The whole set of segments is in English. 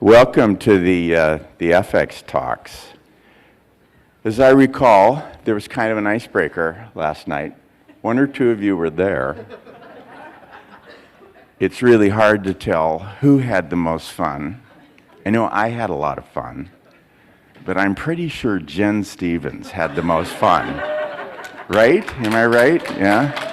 Welcome to the AFEx talks. As I recall, there was kind of an icebreaker last night. One or two of you were there. It's really hard to tell who had the most fun. I know I had a lot of fun, but I'm pretty sure Jen Stevens had the most fun. Right? Am I right? Yeah?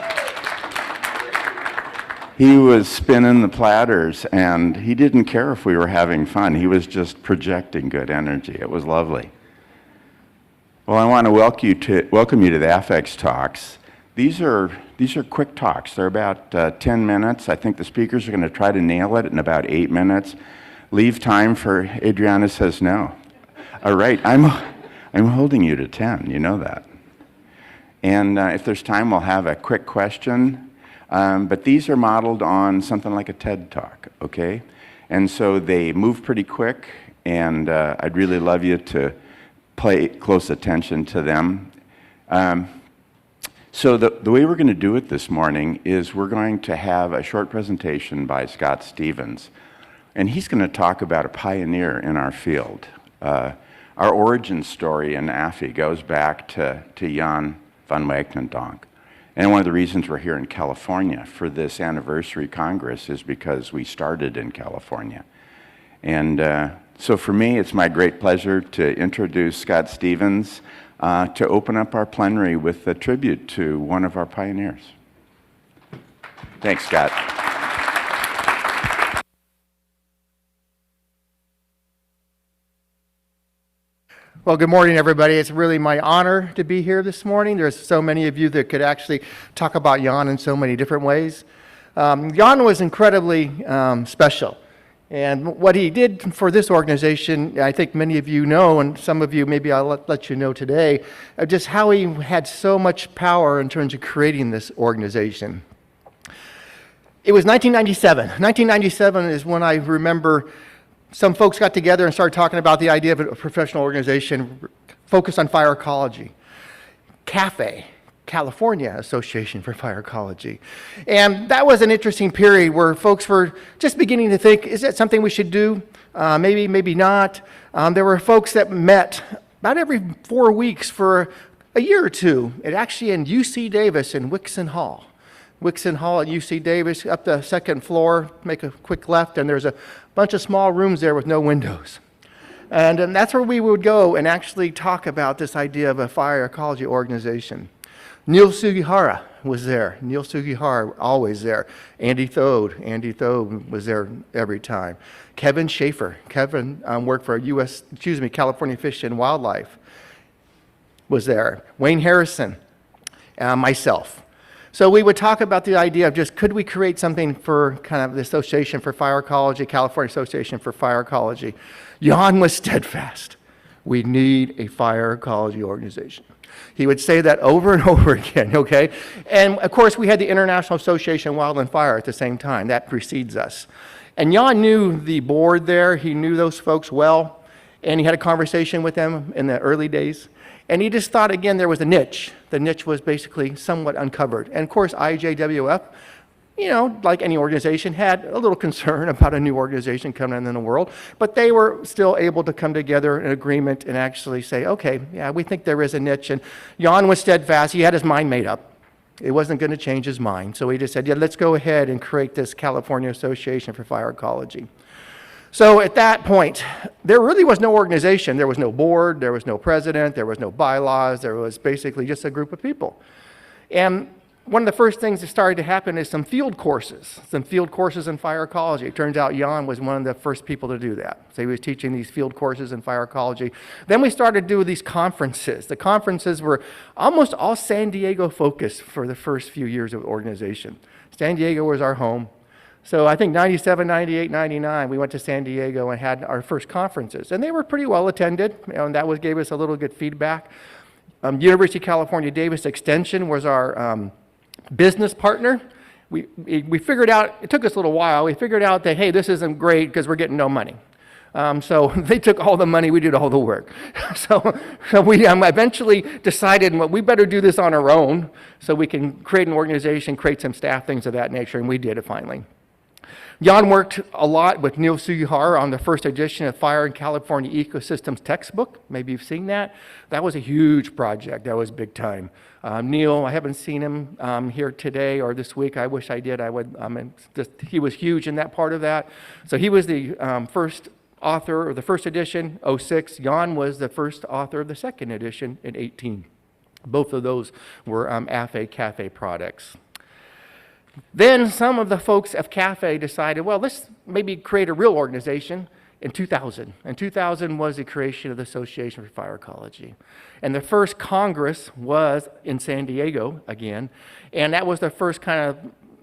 He was spinning the platters, and he didn't care if we were having fun. He was just projecting good energy. It was lovely. Well, I want to welcome you to the AFEx talks. These are quick talks. They're about 10 minutes. I think the speakers are going to try to nail it in about 8 minutes. Leave time for Adriana says no. All right, I'm holding you to 10. You know that. And if there's time, we'll have a quick question. But these are modeled on something like a TED Talk, okay? And so they move pretty quick, and I'd really love you to pay close attention to them. So the way we're going to do it this morning is we're going to have a short presentation by Scott Stevens, and he's going to talk about a pioneer in our field. Our origin story in AFE goes back to Jan van Wagenendonk. And one of the reasons we're here in California for this anniversary Congress is because we started in California. And so for me, it's my great pleasure to introduce Scott Stevens to open up our plenary with a tribute to one of our pioneers. Thanks, Scott. Well, good morning, everybody. It's really my honor to be here this morning. There's so many of you that could actually talk about Jan in so many different ways. Jan was incredibly special. And what he did for this organization, I think many of you know, and some of you, maybe I'll let you know today, just how he had so much power in terms of creating this organization. It was 1997. 1997 is when I remember some folks got together and started talking about the idea of a professional organization focused on fire ecology. CAFE, California Association for Fire Ecology. And that was an interesting period where folks were just beginning to think, is that something we should do? Maybe, maybe not. There were folks that met about every 4 weeks for a year or two. It actually in UC Davis in Wixon Hall. Wixon Hall at UC Davis, up the second floor, make a quick left, and there's a bunch of small rooms there with no windows. And that's where we would go and actually talk about this idea of a fire ecology organization. Neil Sugihara was there. Neil Sugihara, always there. Andy Thode was there every time. Kevin Schaefer. Kevin worked for California Fish and Wildlife was there. Wayne Harrison, myself. So we would talk about the idea of just could we create something for kind of the Association for Fire Ecology, California Association for Fire Ecology. Jan was steadfast. We need a fire ecology organization. He would say that over and over again, okay? And of course, we had the International Association of Wildland Fire at the same time. That precedes us. And Jan knew the board there. He knew those folks well. And he had a conversation with them in the early days. And he just thought, again, there was a niche. The niche was basically somewhat uncovered. And of course, IJWF, you know, like any organization, had a little concern about a new organization coming in the world. But they were still able to come together in agreement and actually say, okay, yeah, we think there is a niche. And Jan was steadfast. He had his mind made up. It wasn't going to change his mind. So he just said, yeah, let's go ahead and create this California Association for Fire Ecology. So at that point, there really was no organization. There was no board, there was no president, there was no bylaws, there was basically just a group of people. And one of the first things that started to happen is some field courses in fire ecology. It turns out Jan was one of the first people to do that. So he was teaching these field courses in fire ecology. Then we started to do these conferences. The conferences were almost all San Diego focused for the first few years of organization. San Diego was our home. So I think 97, 98, 99, we went to San Diego and had our first conferences. And they were pretty well attended, and that gave us a little good feedback. University of California Davis Extension was our business partner. We figured out, it took us a little while, we figured out that, hey, this isn't great because we're getting no money. So they took all the money, we did all the work. So we eventually decided, well, we better do this on our own so we can create an organization, create some staff, things of that nature, and we did it finally. Jan worked a lot with Neil Sugihara on the first edition of Fire in California Ecosystems textbook. Maybe you've seen that. That was a huge project. That was big time. Neil, I haven't seen him here today or this week. I wish I did. I would. He was huge in that part of that. So he was the first author of the first edition, 06. Jan was the first author of the second edition in 18. Both of those were AFE Cafe products. Then some of the folks of CAFE decided, well, let's maybe create a real organization in 2000. And 2000 was the creation of the Association for Fire Ecology. And the first Congress was in San Diego again. And that was the first kind of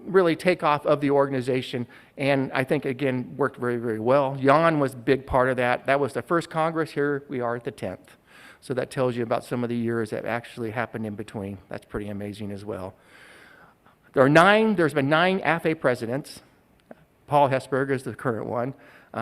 really takeoff of the organization. And I think, again, worked very, very well. Jan was a big part of that. That was the first Congress. Here we are at the 10th. So that tells you about some of the years that actually happened in between. That's pretty amazing as well. There's been 9 AFE presidents. Paul Hessburg is the current one.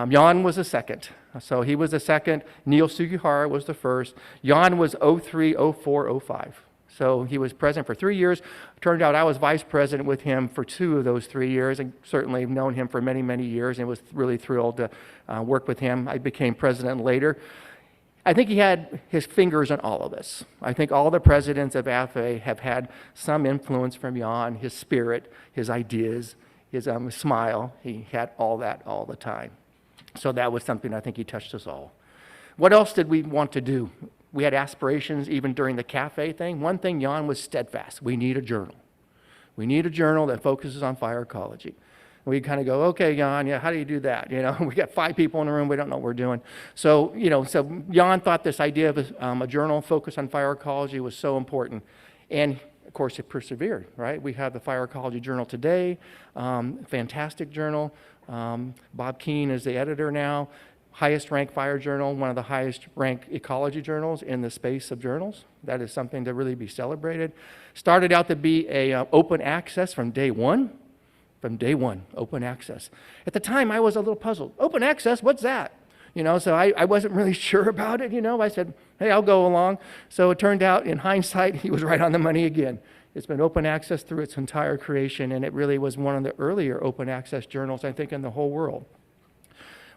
Jan was the second. So he was the second. Neil Sugihara was the first. Jan was 03, 04, 05. So he was president for 3 years. Turned out I was vice president with him for 2 of those 3 years, and certainly known him for many, many years, and was really thrilled to work with him. I became president later. I think he had his fingers on all of this. I think all the presidents of AFE have had some influence from Jan, his spirit, his ideas, his smile. He had all that all the time. So that was something I think he touched us all. What else did we want to do? We had aspirations even during the cafe thing. One thing, Jan was steadfast. We need a journal. We need a journal that focuses on fire ecology. We kind of go, okay, Jan, yeah, how do you do that? You know, we got 5 people in the room, we don't know what we're doing. So, so Jan thought this idea of a journal focused on fire ecology was so important. And of course, it persevered, right? We have the Fire Ecology Journal today, fantastic journal. Bob Keene is the editor now. Highest ranked fire journal, one of the highest ranked ecology journals in the space of journals. That is something to really be celebrated. Started out to be a open access from day one. From day one, open access. At the time, I was a little puzzled. Open access, what's that? So I wasn't really sure about it, I said, hey, I'll go along. So it turned out, in hindsight, he was right on the money again. It's been open access through its entire creation, and it really was one of the earlier open access journals, I think, in the whole world.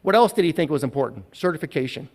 What else did he think was important? Certification.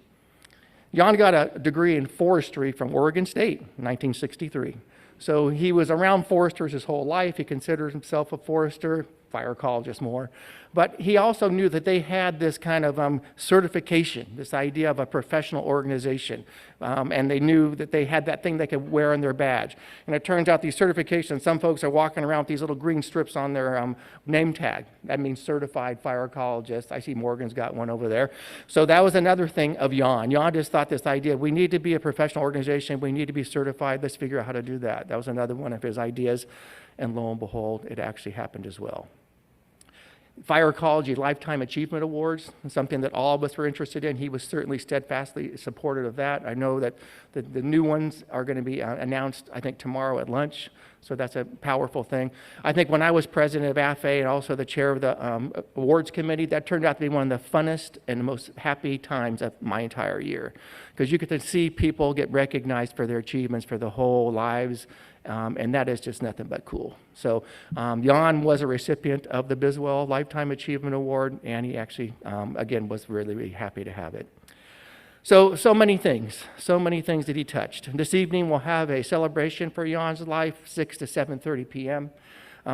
Jan got a degree in forestry from Oregon State in 1963. So he was around foresters his whole life. He considered himself a forester, fire ecologist more. But he also knew that they had this kind of certification, this idea of a professional organization. And they knew that they had that thing they could wear on their badge. And it turns out these certifications, some folks are walking around with these little green strips on their name tag. That means certified fire ecologist. I see Morgan's got one over there. So that was another thing of Jan. Jan just thought this idea, we need to be a professional organization. We need to be certified. Let's figure out how to do that. That was another one of his ideas. And lo and behold, it actually happened as well. Fire Ecology Lifetime Achievement Awards, something that all of us were interested in. He was certainly steadfastly supportive of that. I know that the new ones are going to be announced, I think, tomorrow at lunch. So that's a powerful thing. I think when I was president of AFE and also the chair of the awards committee, that turned out to be one of the funnest and most happy times of my entire year. Because you get to see people get recognized for their achievements for their whole lives. And that is just nothing but cool. So Jan was a recipient of the Biswell Lifetime Achievement Award, and he actually, again, was really, really happy to have it. So many things that he touched. This evening we'll have a celebration for Jan's life, 6 to 7:30 p.m.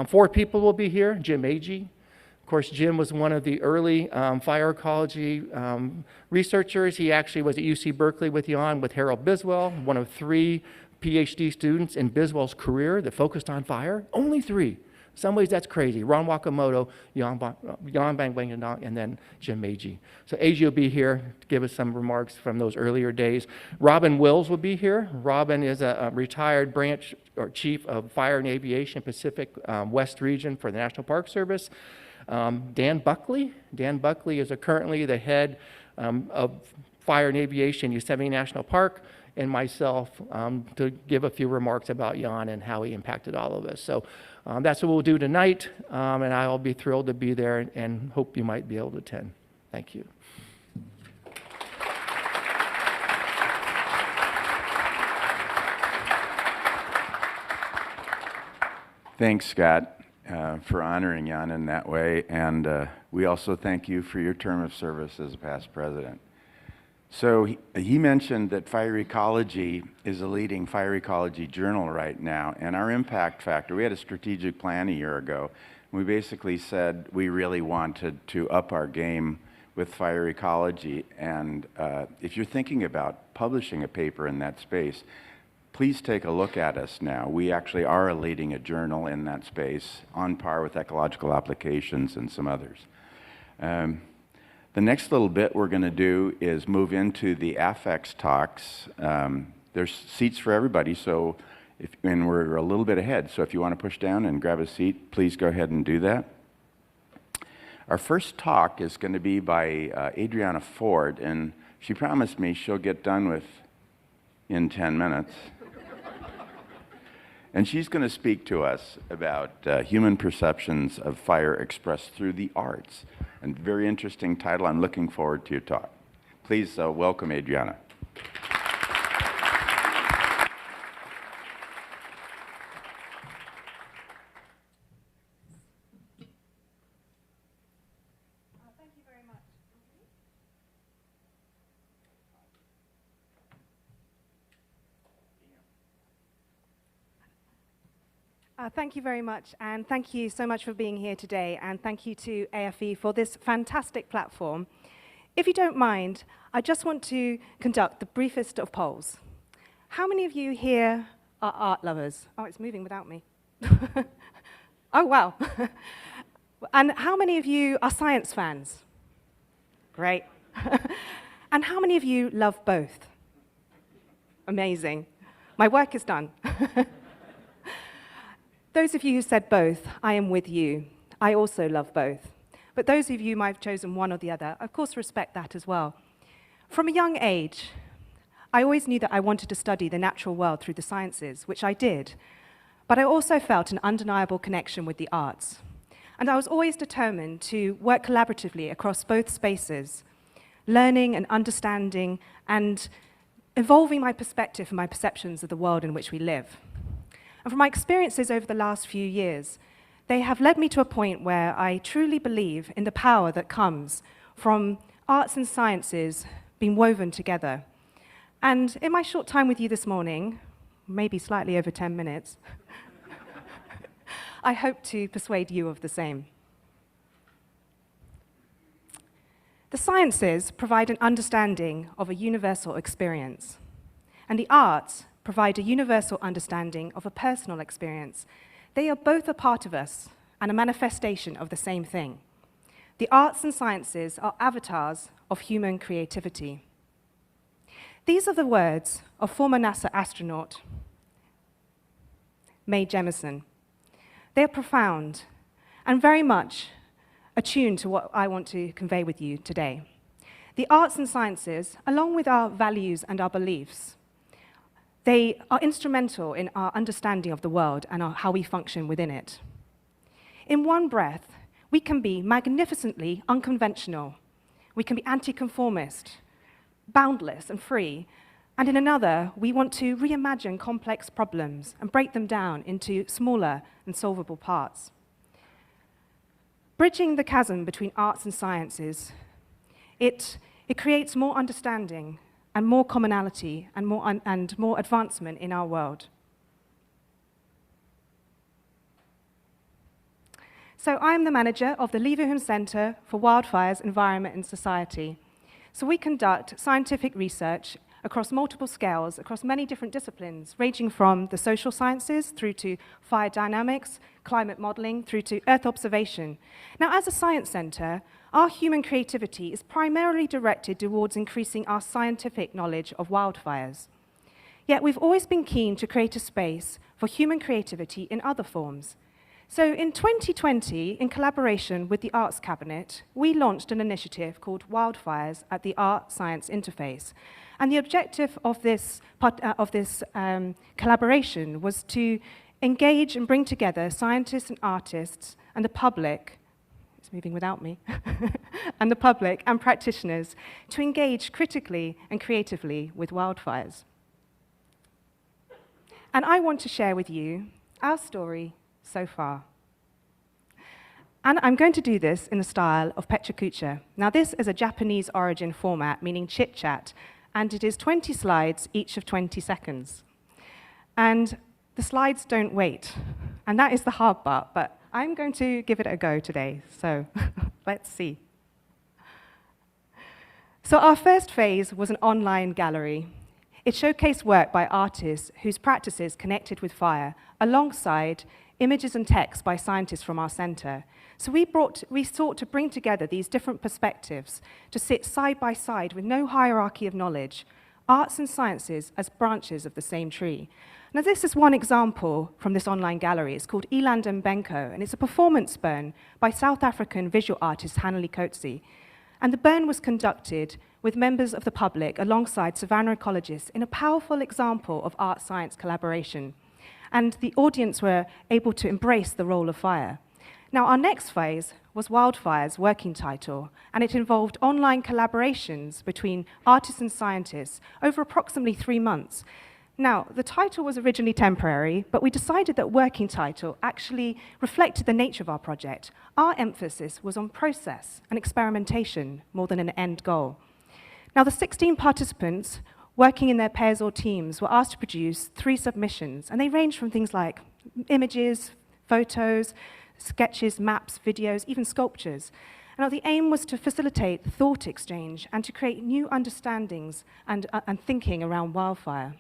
4 people will be here. Jim Agee. Of course, Jim was one of the early fire ecology researchers. He actually was at UC Berkeley with Jan, with Harold Biswell, one of 3 PhD students in Biswell's career that focused on fire. Only 3. In some ways, that's crazy. Ron Wakamoto, Jan Bang, and then Jim Agee. So Agee will be here to give us some remarks from those earlier days. Robin Wills will be here. Robin is a retired branch or chief of fire and aviation Pacific West region for the National Park Service. Dan Buckley. Dan Buckley is currently the head of fire and aviation Yosemite National Park, and myself to give a few remarks about Jan and how he impacted all of us. So that's what we'll do tonight, and I'll be thrilled to be there and hope you might be able to attend. Thank you. Thanks, Scott. for honoring Jan in that way, and we also thank you for your term of service as a past president. So he mentioned that Fire Ecology is a leading fire ecology journal right now, and our impact factor, we had a strategic plan a year ago, and we basically said we really wanted to up our game with fire ecology, and if you're thinking about publishing a paper in that space, please take a look at us now. We actually are leading a journal in that space, on par with Ecological Applications and some others. The next little bit we're going to do is move into the AFEx talks. There's seats for everybody, so and we're a little bit ahead, so if you want to push down and grab a seat, please go ahead and do that. Our first talk is going to be by Adriana Ford, and she promised me she'll get done with in 10 minutes. And she's going to speak to us about human perceptions of fire expressed through the arts. And very interesting title. I'm looking forward to your talk. Please welcome Adriana. Thank you very much. Thank you very much, and thank you so much for being here today, and thank you to AFE for this fantastic platform. If you don't mind, I just want to conduct the briefest of polls. How many of you here are art lovers? Oh, it's moving without me. Oh, wow. And how many of you are science fans? Great. And how many of you love both? Amazing. My work is done. Those of you who said both, I am with you. I also love both. But those of you who might have chosen one or the other, of course respect that as well. From a young age, I always knew that I wanted to study the natural world through the sciences, which I did. But I also felt an undeniable connection with the arts. And I was always determined to work collaboratively across both spaces, learning and understanding and evolving my perspective and my perceptions of the world in which we live. And from my experiences over the last few years, they have led me to a point where I truly believe in the power that comes from arts and sciences being woven together. And in my short time with you this morning, maybe slightly over 10 minutes, I hope to persuade you of the same. The sciences provide an understanding of a universal experience, and the arts provide a universal understanding of a personal experience. They are both a part of us and a manifestation of the same thing. The arts and sciences are avatars of human creativity. These are the words of former NASA astronaut Mae Jemison. They are profound and very much attuned to what I want to convey with you today. The arts and sciences, along with our values and our beliefs, they are instrumental in our understanding of the world and how we function within it. In one breath, we can be magnificently unconventional. We can be anti-conformist, boundless and free. And in another, we want to reimagine complex problems and break them down into smaller and solvable parts. Bridging the chasm between arts and sciences, it creates more understanding and more commonality and more advancement in our world. So I'm the manager of the Leverhulme Center for Wildfires, Environment and Society. So we conduct scientific research across multiple scales, across many different disciplines, ranging from the social sciences through to fire dynamics, climate modeling, through to Earth observation. Now, as a science center, our human creativity is primarily directed towards increasing our scientific knowledge of wildfires. Yet we've always been keen to create a space for human creativity in other forms. So in 2020, in collaboration with the Arts Cabinet, we launched an initiative called Wildfires at the Art-Science Interface. And the objective of this collaboration was to engage and bring together scientists and artists and the public, it's moving without me, and the public and practitioners to engage critically and creatively with wildfires. And I want to share with you our story so far. And I'm going to do this in the style of Pechakucha. Now, this is a Japanese origin format, meaning chit-chat, and it is 20 slides, each of 20 seconds. And the slides don't wait, and that is the hard part, but I'm going to give it a go today, so let's see. So our first phase was an online gallery. It showcased work by artists whose practices connected with fire, alongside images and text by scientists from our center. So we sought to bring together these different perspectives to sit side by side with no hierarchy of knowledge, arts and sciences as branches of the same tree. Now, this is one example from this online gallery. It's called Eland and Benko, and it's a performance burn by South African visual artist Hanley Coetzee. And the burn was conducted with members of the public alongside Savannah ecologists in a powerful example of art-science collaboration. And the audience were able to embrace the role of fire. Now, our next phase was Wildfire's working title, and it involved online collaborations between artists and scientists over approximately 3 months. Now, the title was originally temporary, but we decided that working title actually reflected the nature of our project. Our emphasis was on process and experimentation more than an end goal. Now, the 16 participants working in their pairs or teams were asked to produce 3 submissions, and they ranged from things like images, photos, sketches, maps, videos, even sculptures. Now, the aim was to facilitate thought exchange and to create new understandings and thinking around wildfire.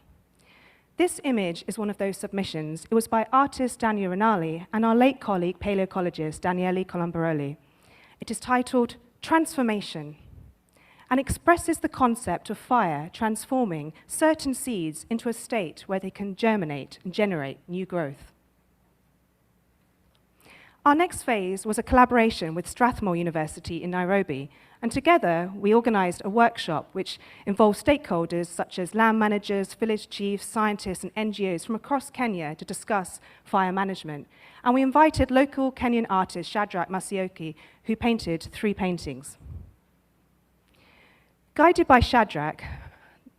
This image is one of those submissions. It was by artist Daniel Rinaldi and our late colleague, paleoecologist Daniele Colombaroli. It is titled Transformation, and expresses the concept of fire transforming certain seeds into a state where they can germinate and generate new growth. Our next phase was a collaboration with Strathmore University in Nairobi, and together we organized a workshop which involved stakeholders such as land managers, village chiefs, scientists, and NGOs from across Kenya to discuss fire management. And we invited local Kenyan artist Shadrach Masioki, who painted 3 paintings. Guided by Shadrach,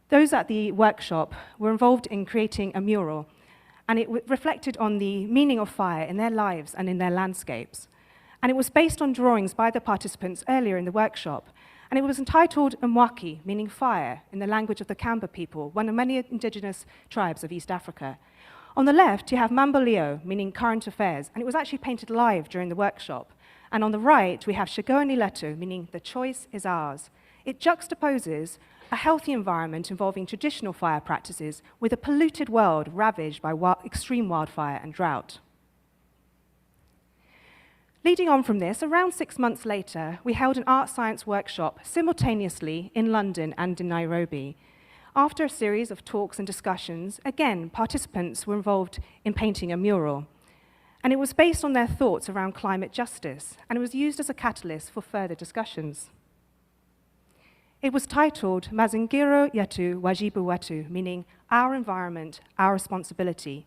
those at the workshop were involved in creating a mural, and it reflected on the meaning of fire in their lives and in their landscapes. And it was based on drawings by the participants earlier in the workshop, and it was entitled Mwaki, meaning fire, in the language of the Kamba people, one of many indigenous tribes of East Africa. On the left, you have Mamboleo, meaning current affairs, and it was actually painted live during the workshop. And on the right, we have Shagoni Leto, meaning the choice is ours. It juxtaposes a healthy environment involving traditional fire practices with a polluted world ravaged by extreme wildfire and drought. Leading on from this, around 6 months later, we held an art science workshop simultaneously in London and in Nairobi. After a series of talks and discussions, again, participants were involved in painting a mural. And it was based on their thoughts around climate justice, and it was used as a catalyst for further discussions. It was titled Mazingira Yetu Wajibu Wetu, meaning our environment, our responsibility.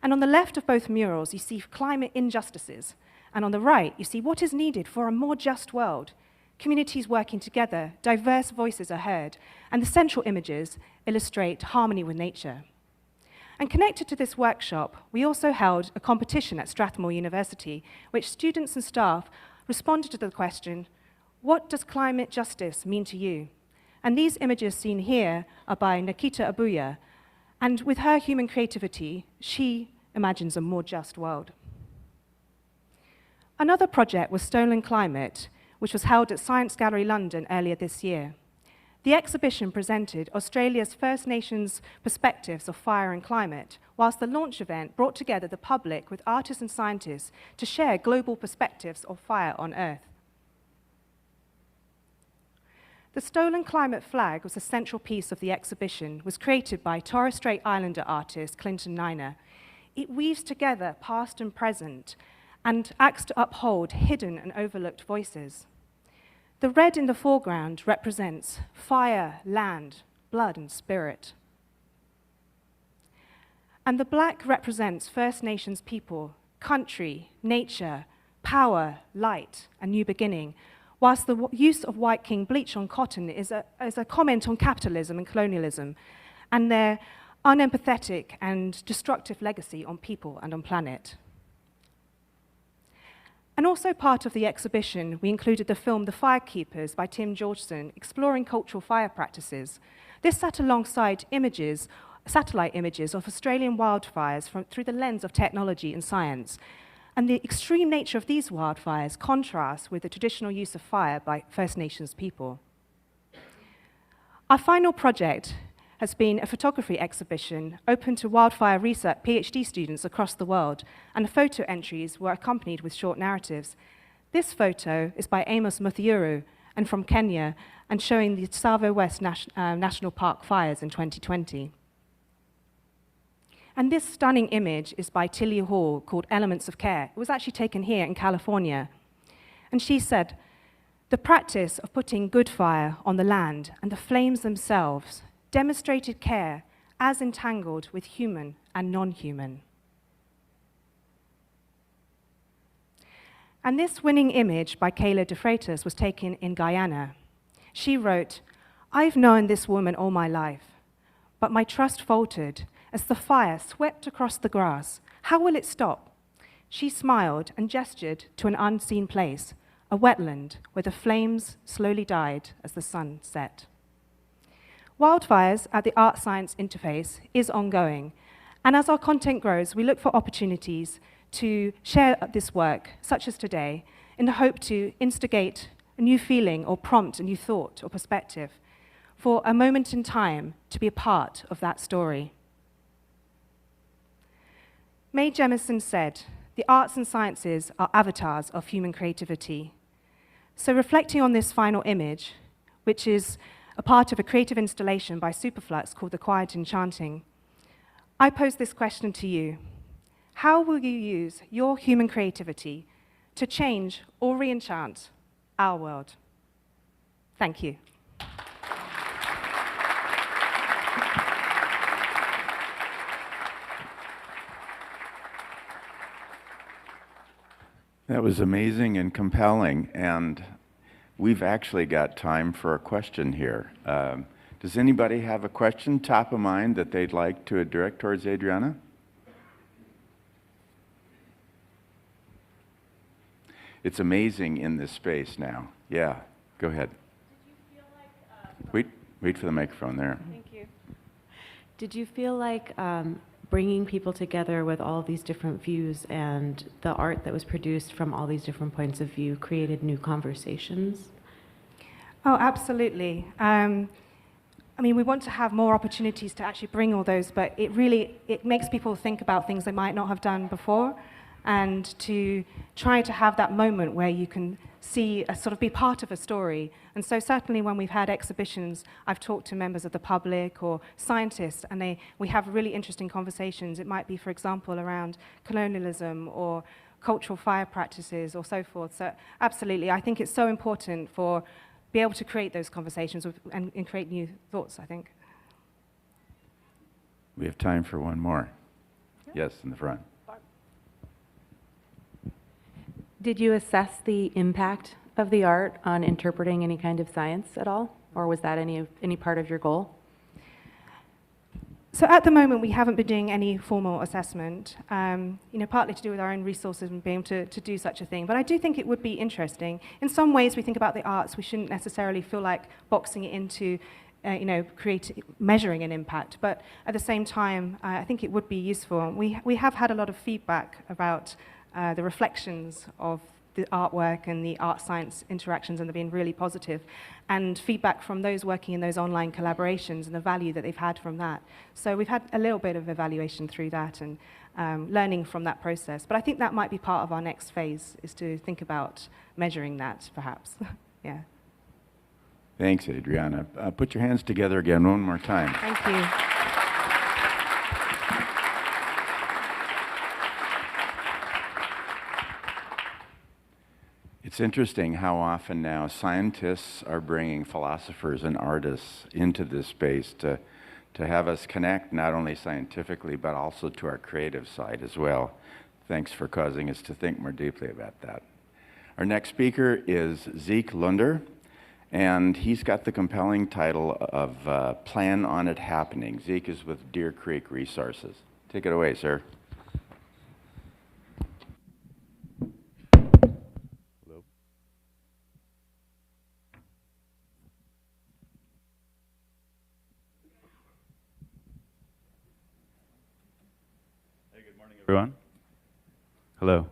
And on the left of both murals, you see climate injustices. And on the right, you see what is needed for a more just world. Communities working together, diverse voices are heard, and the central images illustrate harmony with nature. And connected to this workshop, we also held a competition at Strathmore University, which students and staff responded to the question, what does climate justice mean to you? And these images seen here are by Nikita Abuya, and with her human creativity, she imagines a more just world. Another project was Stolen Climate, which was held at Science Gallery London earlier this year. The exhibition presented Australia's First Nations perspectives of fire and climate, whilst the launch event brought together the public with artists and scientists to share global perspectives of fire on Earth. The Stolen Climate flag was a central piece of the exhibition, was created by Torres Strait Islander artist Clinton Niner. It weaves together past and present and acts to uphold hidden and overlooked voices. The red in the foreground represents fire, land, blood, and spirit. And the black represents First Nations people, country, nature, power, light, and new beginning, whilst the use of white king bleach on cotton is a comment on capitalism and colonialism and their unempathetic and destructive legacy on people and on planet. And also part of the exhibition, we included the film The Firekeepers by Tim Georgeson, exploring cultural fire practices. This sat alongside satellite images of Australian wildfires through the lens of technology and science. And the extreme nature of these wildfires contrasts with the traditional use of fire by First Nations people. Our final project has been a photography exhibition open to wildfire research PhD students across the world, and the photo entries were accompanied with short narratives. This photo is by Amos Muthiuru and from Kenya, and showing the Tsavo West National Park fires in 2020. And this stunning image is by Tilly Hall, called Elements of Care. It was actually taken here in California. And she said, "The practice of putting good fire on the land and the flames themselves demonstrated care as entangled with human and non-human." And this winning image by Kayla De Freitas was taken in Guyana. She wrote, "I've known this woman all my life, but my trust faltered as the fire swept across the grass. How will it stop?" She smiled and gestured to an unseen place, a wetland where the flames slowly died as the sun set. Wildfires at the art-science interface is ongoing, and as our content grows, we look for opportunities to share this work, such as today, in the hope to instigate a new feeling or prompt a new thought or perspective, for a moment in time to be a part of that story. Mae Jemison said, "The arts and sciences are avatars of human creativity." So reflecting on this final image, which is a part of a creative installation by Superflux called The Quiet Enchanting, I pose this question to you. How will you use your human creativity to change or re-enchant our world? Thank you. That was amazing and compelling, and we've actually got time for a question here. Does anybody have a question top of mind that they'd like to direct towards Adriana? It's amazing in this space now. Yeah, go ahead. Did you feel like... Wait for the microphone there. Thank you. Did you feel like bringing people together with all these different views and the art that was produced from all these different points of view created new conversations? Oh, absolutely. I mean, we want to have more opportunities to actually bring all those, but it makes people think about things they might not have done before, and to try to have that moment where you can see a sort of be part of a story. And so certainly when we've had exhibitions, I've talked to members of the public or scientists, and we have really interesting conversations. It might be, for example, around colonialism or cultural fire practices or so forth. So absolutely, I think it's so important for be able to create those conversations and create new thoughts, I think. We have time for one more. Yes, in the front. Did you assess the impact of the art on interpreting any kind of science at all? Or was that any part of your goal? So at the moment, we haven't been doing any formal assessment, partly to do with our own resources and being able to do such a thing. But I do think it would be interesting. In some ways, we think about the arts, we shouldn't necessarily feel like boxing it into, measuring an impact. But at the same time, I think it would be useful. We have had a lot of feedback about the reflections of the artwork and the art-science interactions, and they've been really positive, and feedback from those working in those online collaborations and the value that they've had from that. So we've had a little bit of evaluation through that and learning from that process. But I think that might be part of our next phase, is to think about measuring that, perhaps. Yeah. Thanks, Adriana. Put your hands together again one more time. Thank you. It's interesting how often now scientists are bringing philosophers and artists into this space to have us connect not only scientifically but also to our creative side as well. Thanks for causing us to think more deeply about that. Our next speaker is Zeke Lunder, and he's got the compelling title of Plan on It Happening. Zeke is with Deer Creek Resources. Take it away, sir. Everyone. Hello.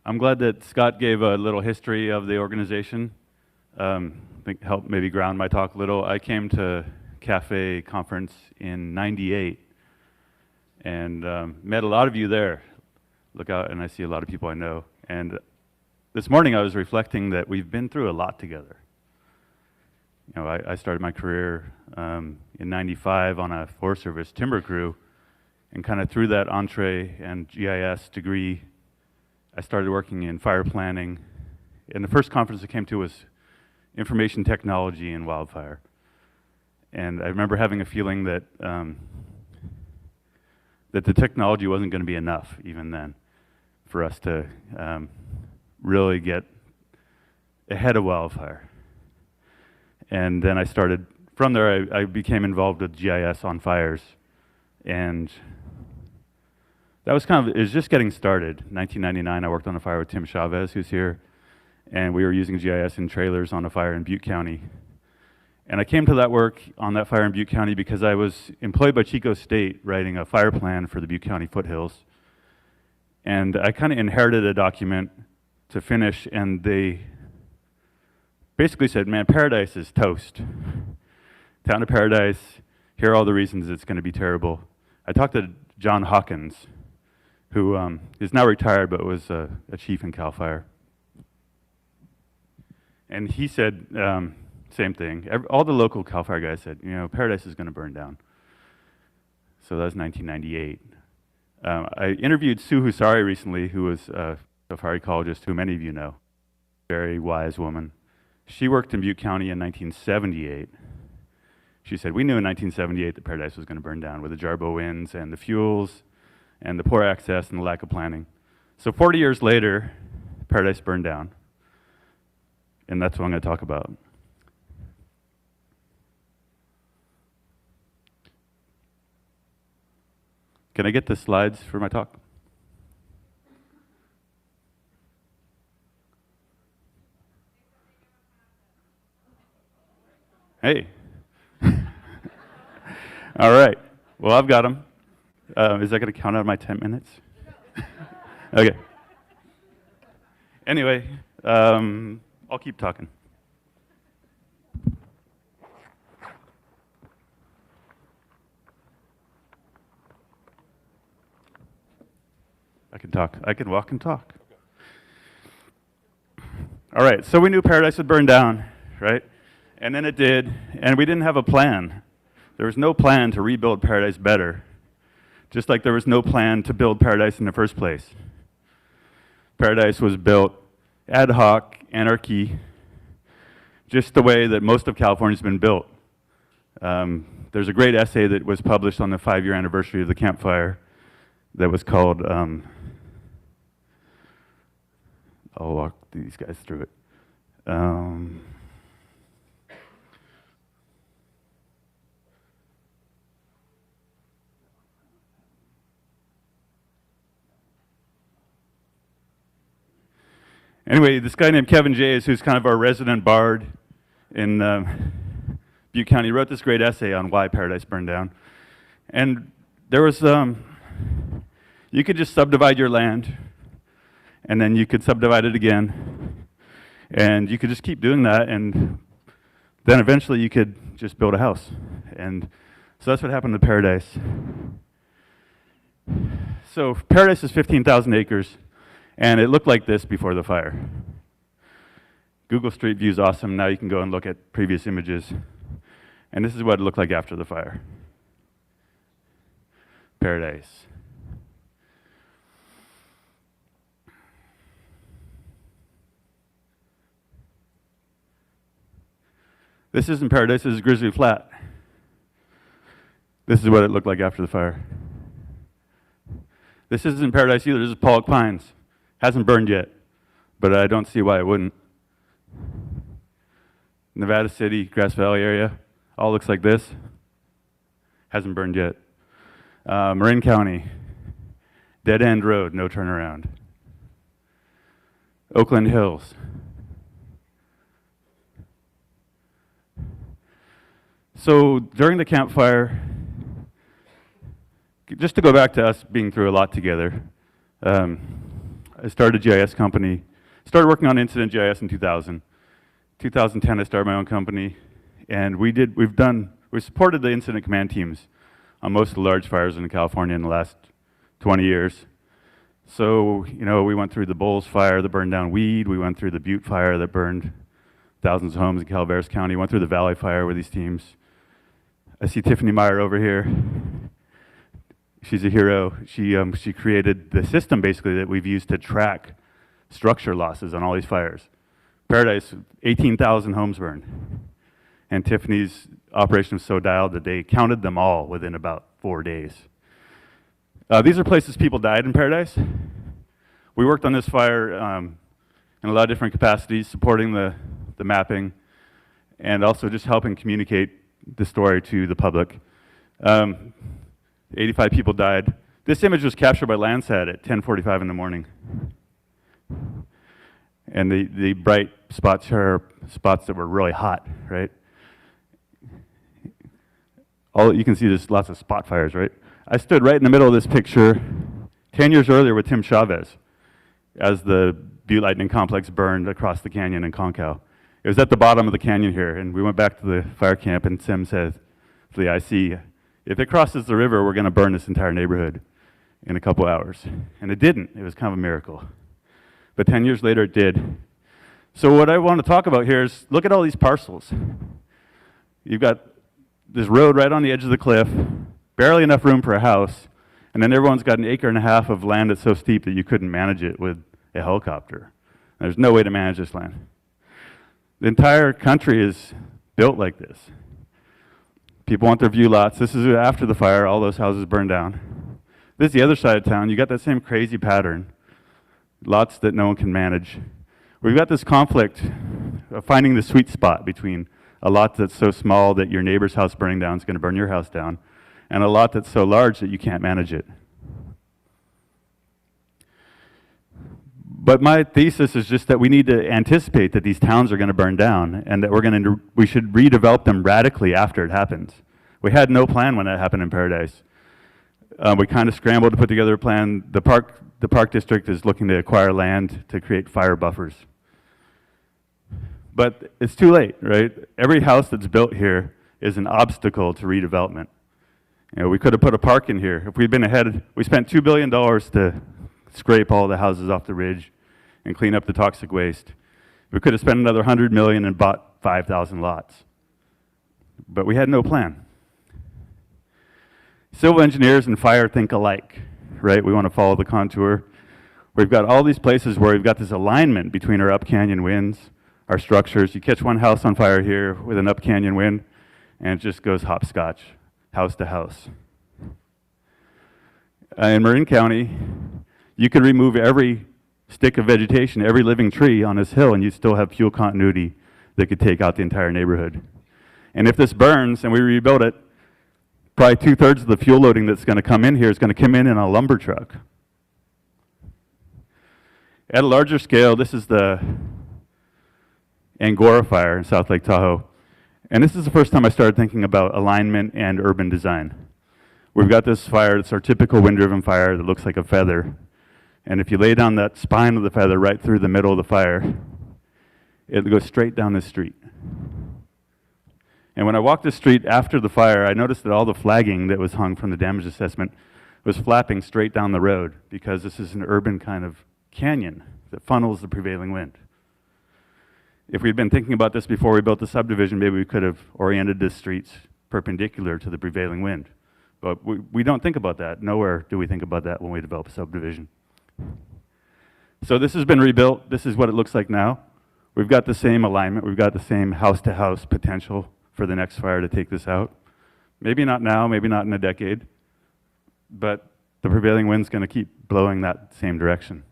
I'm glad that Scott gave a little history of the organization. I think helped maybe ground my talk a little. I came to Cafe Conference in '98 and met a lot of you there. Look out, and I see a lot of people I know. And this morning I was reflecting that we've been through a lot together. You know, I started my career in '95 on a Forest Service timber crew. And kind of through that entree and GIS degree, I started working in fire planning. And the first conference I came to was information technology and wildfire. And I remember having a feeling that that the technology wasn't going to be enough even then for us to really get ahead of wildfire. And then I started, from there I became involved with GIS on fires. And that was it was just getting started. 1999, I worked on a fire with Tim Chavez, who's here, and we were using GIS in trailers on a fire in Butte County. And I came to that work on that fire in Butte County because I was employed by Chico State writing a fire plan for the Butte County foothills. And I kind of inherited a document to finish, and they basically said, man, Paradise is toast. Town of Paradise, here are all the reasons it's going to be terrible. I talked to John Hawkins, who is now retired but was a chief in CAL FIRE. And he said, same thing. All the local CAL FIRE guys said, you know, Paradise is going to burn down. So that was 1998. I interviewed Sue Husari recently, who was a fire ecologist who many of you know, very wise woman. She worked in Butte County in 1978. She said, we knew in 1978 that Paradise was going to burn down with the Jarbo winds and the fuels and the poor access and the lack of planning. So 40 years later, Paradise burned down. And that's what I'm going to talk about. Can I get the slides for my talk? Hey. All right. Well, I've got them. Is that going to count out my 10 minutes? Okay. Anyway, I'll keep talking. I can talk. I can walk and talk. All right. So we knew Paradise would burn down, right? And then it did, and we didn't have a plan. There was no plan to rebuild Paradise better, just like there was no plan to build Paradise in the first place. Paradise was built ad hoc, anarchy, just the way that most of California's been built. There's a great essay that was published on the 5-year anniversary of the Camp Fire that was called, I'll walk these guys through it. Anyway, this guy named Kevin Jays, who's kind of our resident bard in Butte County, wrote this great essay on why Paradise burned down. And there was, you could just subdivide your land, and then you could subdivide it again, and you could just keep doing that, and then eventually you could just build a house. And so that's what happened to Paradise. So Paradise is 15,000 acres. And it looked like this before the fire. Google Street View is awesome. Now you can go and look at previous images. And this is what it looked like after the fire. Paradise. This isn't Paradise, this is Grizzly Flat. This is what it looked like after the fire. This isn't Paradise either, this is Pollock Pines. Hasn't burned yet, but I don't see why it wouldn't. Nevada City, Grass Valley area, all looks like this. Hasn't burned yet. Marin County, dead end road, no turnaround. Oakland Hills. So during the campfire, just to go back to us being through a lot together, I started a GIS company, started working on incident GIS in 2000. 2010, I started my own company, and we supported the incident command teams on most of the large fires in California in the last 20 years. So, you know, we went through the Bowles fire that burned down Weed, we went through the Butte fire that burned thousands of homes in Calaveras County, went through the Valley fire with these teams. I see Tiffany Meyer over here. She's a hero. She created the system basically that we've used to track structure losses on all these fires. Paradise, 18,000 homes burned. And Tiffany's operation was so dialed that they counted them all within about 4 days. These are places people died in Paradise. We worked on this fire in a lot of different capacities, supporting the mapping, and also just helping communicate the story to the public. 85 people died. This image was captured by Landsat at 10:45 in the morning. And the bright spots here are spots that were really hot, right? You can see there's lots of spot fires, right? I stood right in the middle of this picture 10 years earlier with Tim Chavez as the Butte Lightning Complex burned across the canyon in Concow. It was at the bottom of the canyon here, and we went back to the fire camp, and Tim said to the IC, if it crosses the river, we're going to burn this entire neighborhood in a couple hours. And it didn't. It was kind of a miracle. But 10 years later, it did. So what I want to talk about here is, look at all these parcels. You've got this road right on the edge of the cliff, barely enough room for a house, and then everyone's got an acre and a half of land that's so steep that you couldn't manage it with a helicopter. There's no way to manage this land. The entire country is built like this. People want their view lots. This is after the fire, all those houses burned down. This is the other side of town. You got that same crazy pattern. Lots that no one can manage. We've got this conflict of finding the sweet spot between a lot that's so small that your neighbor's house burning down is going to burn your house down, and a lot that's so large that you can't manage it. But my thesis is just that we need to anticipate that these towns are going to burn down, and that we should redevelop them radically after it happens. We had no plan when that happened in Paradise. We kind of scrambled to put together a plan. The park district is looking to acquire land to create fire buffers. But it's too late, right? Every house that's built here is an obstacle to redevelopment. You know, we could have put a park in here. If we'd been ahead, we spent $2 billion to scrape all the houses off the ridge and clean up the toxic waste. We could have spent another $100 million and bought 5,000 lots. But we had no plan. Civil engineers and fire think alike, right? We want to follow the contour. We've got all these places where we've got this alignment between our up canyon winds, our structures. You catch one house on fire here with an up canyon wind, and it just goes hopscotch, house to house. In Marin County, you could remove every stick of vegetation, every living tree on this hill, and you'd still have fuel continuity that could take out the entire neighborhood. And if this burns and we rebuild it, probably 2/3 of the fuel loading that's going to come in here is going to come in a lumber truck. At a larger scale, this is the Angora fire in South Lake Tahoe. And this is the first time I started thinking about alignment and urban design. We've got this fire, it's our typical wind-driven fire that looks like a feather. And if you lay down that spine of the feather right through the middle of the fire, it goes straight down the street. And when I walked the street after the fire, I noticed that all the flagging that was hung from the damage assessment was flapping straight down the road, because this is an urban kind of canyon that funnels the prevailing wind. If we'd been thinking about this before we built the subdivision, maybe we could have oriented the streets perpendicular to the prevailing wind. But we don't think about that. Nowhere do we think about that when we develop a subdivision. So this has been rebuilt. This is what it looks like now. We've got the same alignment. We've got the same house-to-house potential for the next fire to take this out. Maybe not now, maybe not in a decade, but the prevailing wind's going to keep blowing that same direction.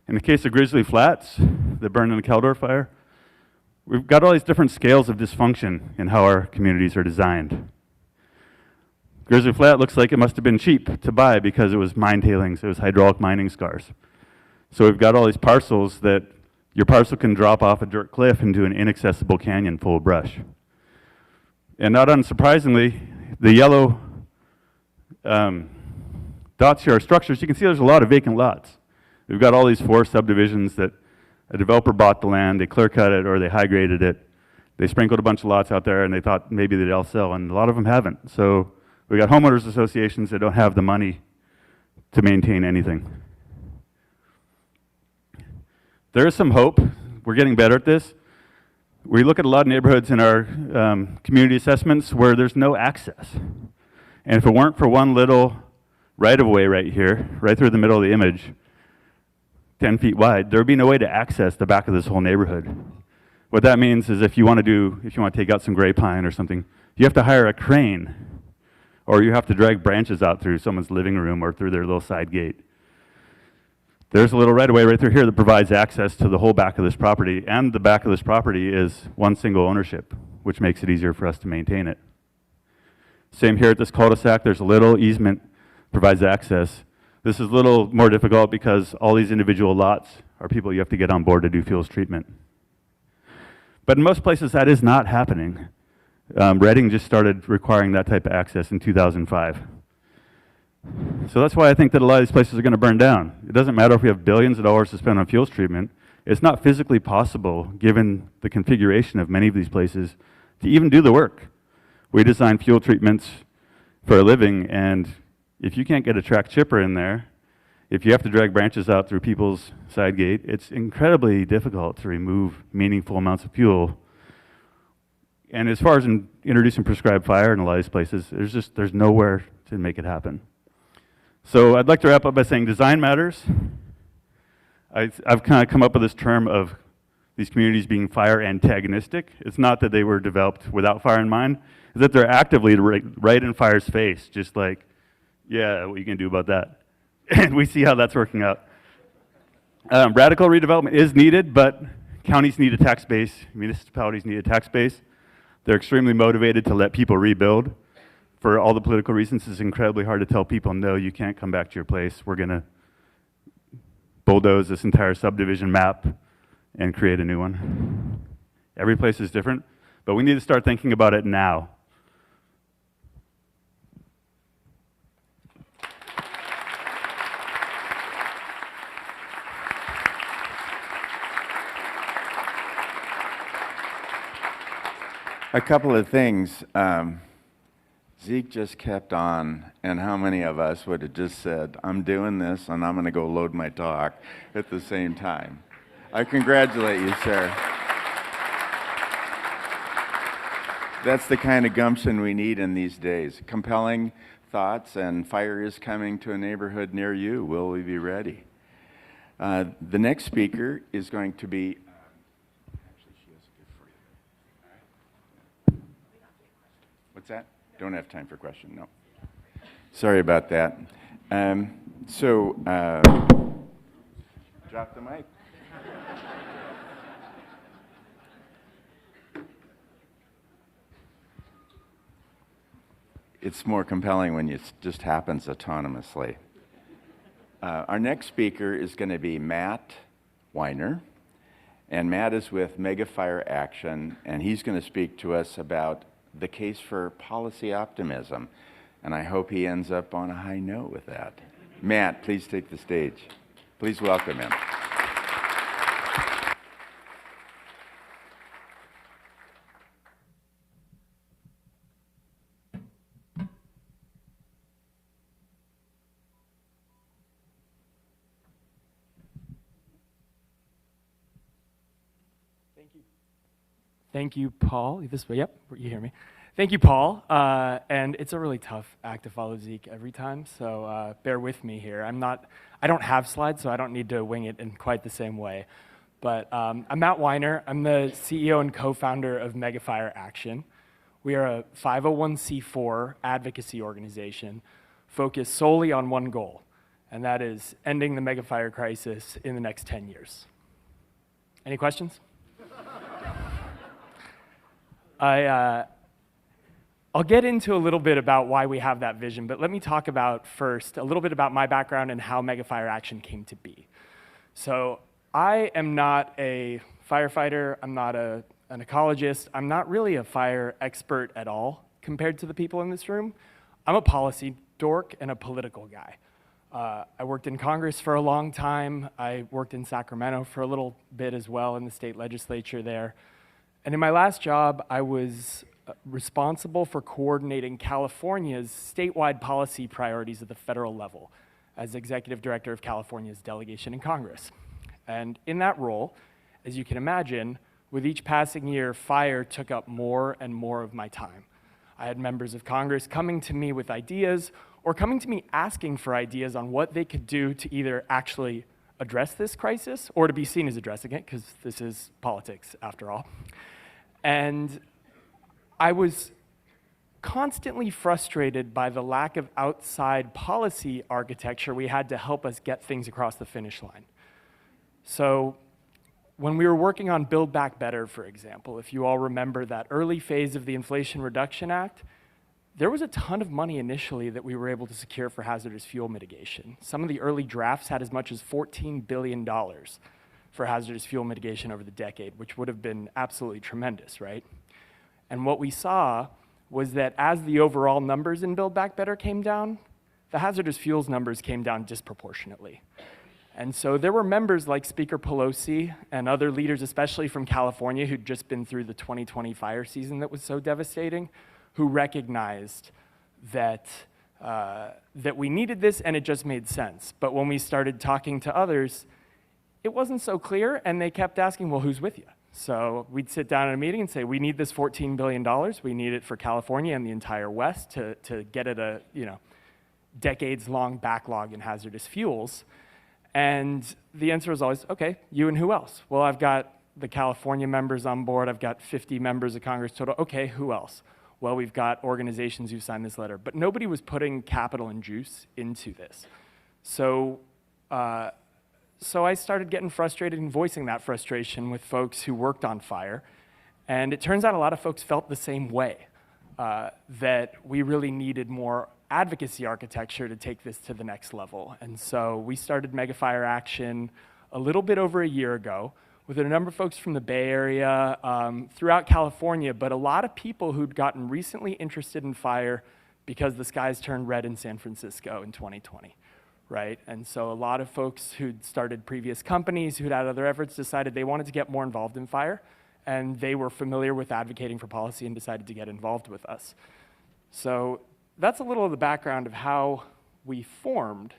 In the case of Grizzly Flats, that burned in the Caldor fire, we've got all these different scales of dysfunction in how our communities are designed. Grizzly Flat looks like it must have been cheap to buy because it was mine tailings, it was hydraulic mining scars. So we've got all these parcels that your parcel can drop off a dirt cliff into an inaccessible canyon full of brush. And not unsurprisingly, the yellow dots here are structures. You can see there's a lot of vacant lots. We've got all these 4 subdivisions that a developer bought the land, they clear cut it or they high graded it. They sprinkled a bunch of lots out there and they thought maybe they'd all sell, and a lot of them haven't. So we got homeowners associations that don't have the money to maintain anything. There is some hope. We're getting better at this. We look at a lot of neighborhoods in our community assessments where there's no access. And if it weren't for one little right-of-way right here, right through the middle of the image, 10 feet wide, there would be no way to access the back of this whole neighborhood. What that means is if you want to take out some gray pine or something, you have to hire a crane, or you have to drag branches out through someone's living room or through their little side gate. There's a little right-of-way right through here that provides access to the whole back of this property, and the back of this property is one single ownership, which makes it easier for us to maintain it. Same here at this cul-de-sac, there's a little easement, provides access. This is a little more difficult because all these individual lots are people you have to get on board to do fuels treatment. But in most places that is not happening. Reading just started requiring that type of access in 2005. So that's why I think that a lot of these places are going to burn down. It doesn't matter if we have billions of dollars to spend on fuels treatment. It's not physically possible, given the configuration of many of these places, to even do the work. We design fuel treatments for a living, and if you can't get a track chipper in there, if you have to drag branches out through people's side gate, it's incredibly difficult to remove meaningful amounts of fuel. And as far as introducing prescribed fire in a lot of these places, there's nowhere to make it happen. So I'd like to wrap up by saying design matters. I've kind of come up with this term of these communities being fire antagonistic. It's not that they were developed without fire in mind, it's that they're actively right in fire's face, just like, yeah, what are you going to do about that? And we see how that's working out. Radical redevelopment is needed, but counties need a tax base, municipalities need a tax base. They're extremely motivated to let people rebuild. For all the political reasons, it's incredibly hard to tell people, no, you can't come back to your place. We're going to bulldoze this entire subdivision map and create a new one. Every place is different, but we need to start thinking about it now. A couple of things. Zeke just kept on, and how many of us would have just said, I'm doing this and I'm going to go load my talk at the same time? I congratulate you, sir. That's the kind of gumption we need in these days. Compelling thoughts, and fire is coming to a neighborhood near you. Will we be ready? The next speaker is going to be What's that? Don't have time for question, no. Sorry about that. Drop the mic. It's more compelling when it just happens autonomously. Our next speaker is going to be Matt Weiner. And Matt is with Mega Fire Action, and he's going to speak to us about the case for policy optimism. And I hope he ends up on a high note with that. Matt, please take the stage. Please welcome him. Thank you, Paul. This way, yep, you hear me. Thank you, Paul. And it's a really tough act to follow Zeke every time, so bear with me here. I don't have slides, so I don't need to wing it in quite the same way. But I'm Matt Weiner. I'm the CEO and co-founder of Mega Fire Action. We are a 501c4 advocacy organization focused solely on one goal, and that is ending the mega fire crisis in the next 10 years. Any questions? I'll get into a little bit about why we have that vision, but let me talk about first a little bit about my background and how Mega Fire Action came to be. So I am not a firefighter, I'm not an ecologist, I'm not really a fire expert at all compared to the people in this room. I'm a policy dork and a political guy. I worked in Congress for a long time. I worked in Sacramento for a little bit as well in the state legislature there. And in my last job, I was responsible for coordinating California's statewide policy priorities at the federal level as executive director of California's delegation in Congress. And in that role, as you can imagine, with each passing year, fire took up more and more of my time. I had members of Congress coming to me with ideas or coming to me asking for ideas on what they could do to either actually address this crisis or to be seen as addressing it, because this is politics after all. And I was constantly frustrated by the lack of outside policy architecture we had to help us get things across the finish line. So when we were working on Build Back Better, for example, if you all remember that early phase of the Inflation Reduction Act, there was a ton of money initially that we were able to secure for hazardous fuel mitigation. Some of the early drafts had as much as $14 billion for hazardous fuel mitigation over the decade, which would have been absolutely tremendous, right? And what we saw was that as the overall numbers in Build Back Better came down, the hazardous fuels numbers came down disproportionately. And so there were members like Speaker Pelosi and other leaders, especially from California, who'd just been through the 2020 fire season that was so devastating, who recognized that, that we needed this and it just made sense. But when we started talking to others, it wasn't so clear, and they kept asking, well, who's with you? So we'd sit down in a meeting and say, we need this $14 billion. We need it for California and the entire West to get at a decades-long backlog in hazardous fuels. And the answer was always, okay, you and who else? Well, I've got the California members on board. I've got 50 members of Congress total. Okay, who else? Well, we've got organizations who signed this letter. But nobody was putting capital and juice into this. So I started getting frustrated and voicing that frustration with folks who worked on fire. And it turns out a lot of folks felt the same way, that we really needed more advocacy architecture to take this to the next level. And so we started Megafire Action a little bit over a year ago with a number of folks from the Bay Area, throughout California, but a lot of people who'd gotten recently interested in fire because the skies turned red in San Francisco in 2020, right? And so a lot of folks who'd started previous companies, who'd had other efforts, decided they wanted to get more involved in fire, and they were familiar with advocating for policy and decided to get involved with us. So that's a little of the background of how we formed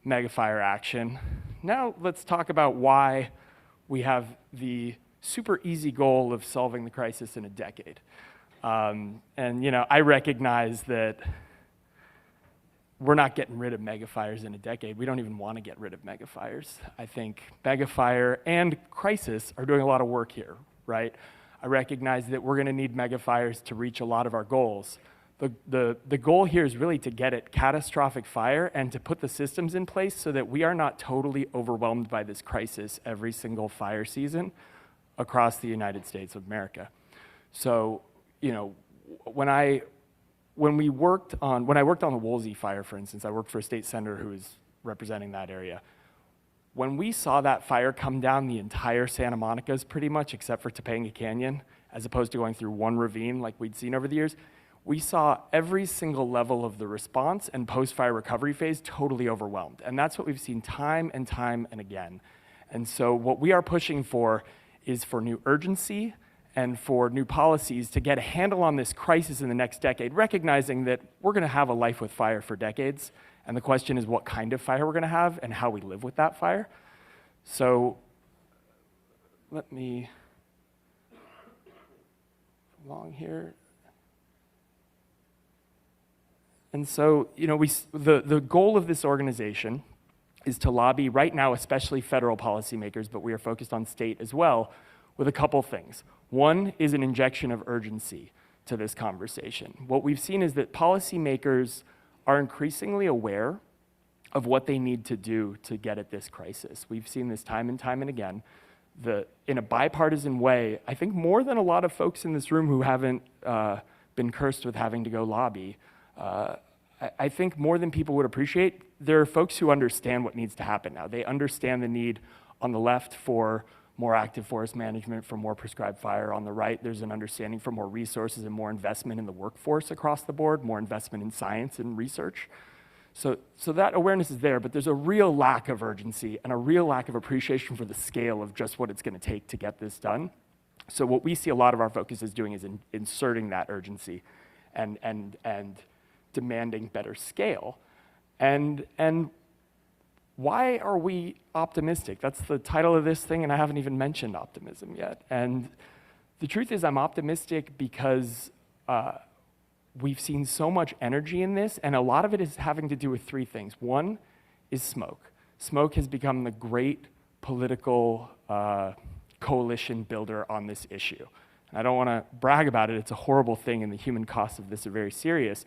Megafire Action. Now let's talk about why we have the super easy goal of solving the crisis in a decade. And I recognize that we're not getting rid of megafires in a decade. We don't even want to get rid of megafires. I think megafire and crisis are doing a lot of work here, right? I recognize that we're going to need megafires to reach a lot of our goals. The goal here is really to get at catastrophic fire and to put the systems in place so that we are not totally overwhelmed by this crisis every single fire season across the United States of America. So, when I worked on the Woolsey fire, for instance, I worked for a state senator who was representing that area. When we saw that fire come down the entire Santa Monica's pretty much, except for Topanga Canyon, as opposed to going through one ravine like we'd seen over the years, we saw every single level of the response and post-fire recovery phase totally overwhelmed. And that's what we've seen time and time and again. And so what we are pushing for is for new urgency and for new policies to get a handle on this crisis in the next decade, recognizing that we're going to have a life with fire for decades. And the question is what kind of fire we're going to have and how we live with that fire. So let me along here. And so, the goal of this organization is to lobby right now, especially federal policymakers, but we are focused on state as well, with a couple things. One is an injection of urgency to this conversation. What we've seen is that policymakers are increasingly aware of what they need to do to get at this crisis. We've seen this time and time and again. In a bipartisan way, I think more than a lot of folks in this room who haven't been cursed with having to go lobby, I think more than people would appreciate, there are folks who understand what needs to happen now. They understand the need on the left for more active forest management for more prescribed fire. On the right, there's an understanding for more resources and more investment in the workforce across the board, more investment in science and research. So that awareness is there, but there's a real lack of urgency and a real lack of appreciation for the scale of just what it's going to take to get this done. So what we see a lot of our focus is doing is inserting that urgency and demanding better scale. And why are we optimistic? That's the title of this thing, and I haven't even mentioned optimism yet. And the truth is I'm optimistic because we've seen so much energy in this, and a lot of it is having to do with three things. One is smoke. Smoke has become the great political coalition builder on this issue. I don't want to brag about it. It's a horrible thing, and the human costs of this are very serious.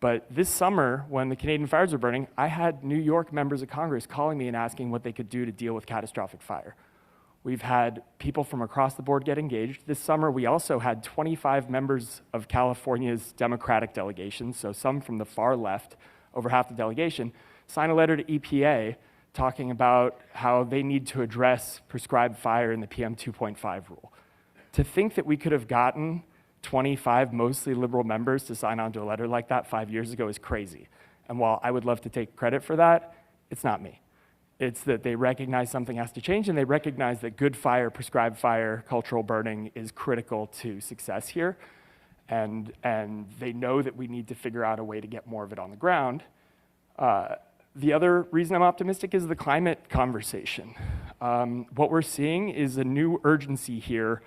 But this summer, when the Canadian fires were burning, I had New York members of Congress calling me and asking what they could do to deal with catastrophic fire. We've had people from across the board get engaged. This summer, we also had 25 members of California's Democratic delegation, so some from the far left, over half the delegation, sign a letter to EPA talking about how they need to address prescribed fire in the PM 2.5 rule. To think that we could have gotten 25 mostly liberal members to sign on to a letter like that 5 years ago is crazy. And while I would love to take credit for that, it's not me. It's that they recognize something has to change, and they recognize that good fire, prescribed fire, cultural burning is critical to success here. And they know that we need to figure out a way to get more of it on the ground. The other reason I'm optimistic is the climate conversation. What we're seeing is a new urgency here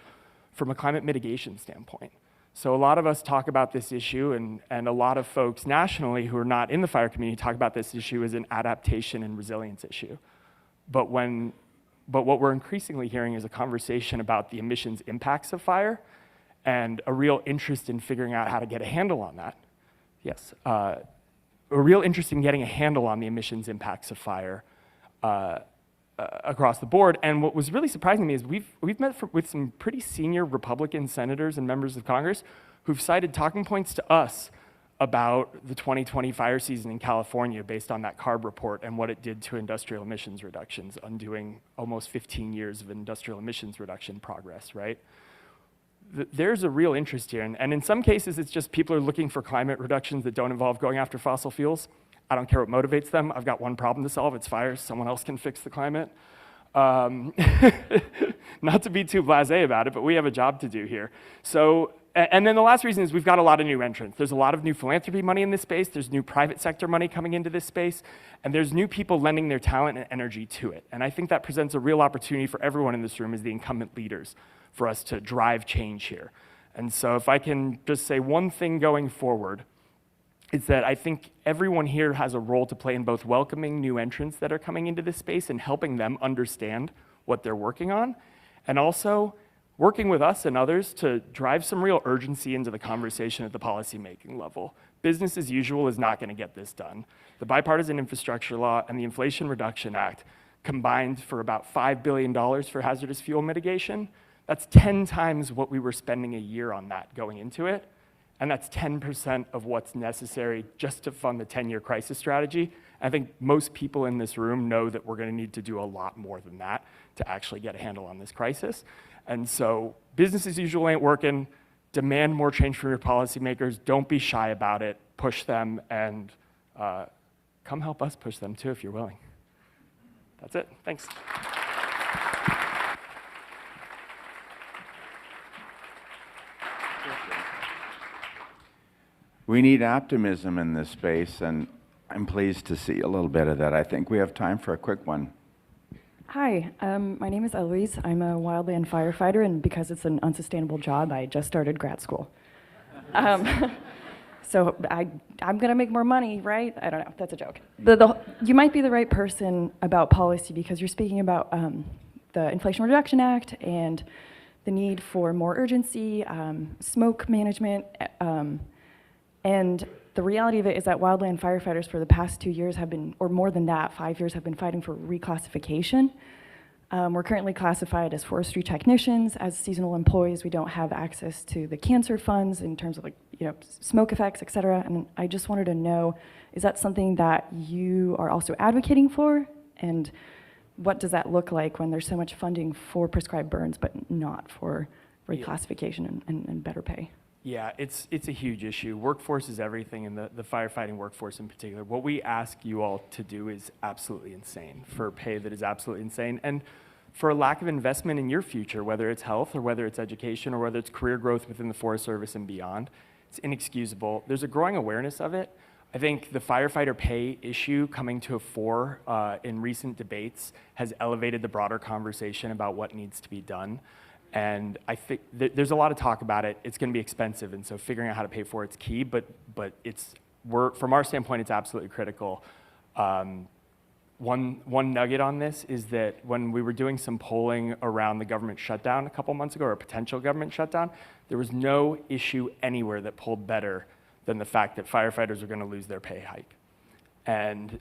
from a climate mitigation standpoint. So a lot of us talk about this issue, and a lot of folks nationally who are not in the fire community talk about this issue as an adaptation and resilience issue. But what we're increasingly hearing is a conversation about the emissions impacts of fire and a real interest in figuring out how to get a handle on that. Yes, a real interest in getting a handle on the emissions impacts of fire across the board. And what was really surprising to me is we've met with some pretty senior Republican senators and members of Congress who've cited talking points to us about the 2020 fire season in California based on that CARB report and what it did to industrial emissions reductions, undoing almost 15 years of industrial emissions reduction progress, right? There's a real interest here, and in some cases it's just people are looking for climate reductions that don't involve going after fossil fuels. I don't care what motivates them. I've got one problem to solve, it's fires. Someone else can fix the climate. Not to be too blasé about it, but we have a job to do here. So, and then the last reason is we've got a lot of new entrants. There's a lot of new philanthropy money in this space, there's new private sector money coming into this space, and there's new people lending their talent and energy to it. And I think that presents a real opportunity for everyone in this room as the incumbent leaders for us to drive change here. And so if I can just say one thing going forward, is that I think everyone here has a role to play in both welcoming new entrants that are coming into this space and helping them understand what they're working on, and also working with us and others to drive some real urgency into the conversation at the policymaking level. Business as usual is not going to get this done. The Bipartisan Infrastructure Law and the Inflation Reduction Act combined for about $5 billion for hazardous fuel mitigation. That's 10 times what we were spending a year on that going into it. And that's 10% of what's necessary just to fund the 10-year crisis strategy. I think most people in this room know that we're going to need to do a lot more than that to actually get a handle on this crisis. And so business as usual ain't working. Demand more change from your policymakers. Don't be shy about it. Push them, and come help us push them too if you're willing. That's it. Thanks. We need optimism in this space, and I'm pleased to see a little bit of that. I think we have time for a quick one. Hi, my name is Eloise. I'm a wildland firefighter, and because it's an unsustainable job, I just started grad school. So I'm going to make more money, right? I don't know. That's a joke. You might be the right person about policy because you're speaking about the Inflation Reduction Act and the need for more urgency, smoke management, and the reality of it is that wildland firefighters for the past 2 years have been, or more than that, 5 years, have been fighting for reclassification. We're currently classified as forestry technicians. As seasonal employees, we don't have access to the cancer funds in terms of smoke effects, et cetera. And I just wanted to know, is that something that you are also advocating for? And what does that look like when there's so much funding for prescribed burns, but not for reclassification and better pay? Yeah, it's a huge issue. Workforce is everything, and the firefighting workforce in particular. What we ask you all to do is absolutely insane, for pay that is absolutely insane, and for a lack of investment in your future, whether it's health or whether it's education or whether it's career growth within the Forest Service and beyond. It's inexcusable. There's a growing awareness of it. I think the firefighter pay issue coming to a fore in recent debates has elevated the broader conversation about what needs to be done. And I think there's a lot of talk about it. It's going to be expensive, and so figuring out how to pay for it's key. But from our standpoint, it's absolutely critical. One nugget on this is that when we were doing some polling around the government shutdown a couple months ago, or a potential government shutdown, there was no issue anywhere that polled better than the fact that firefighters are going to lose their pay hike. And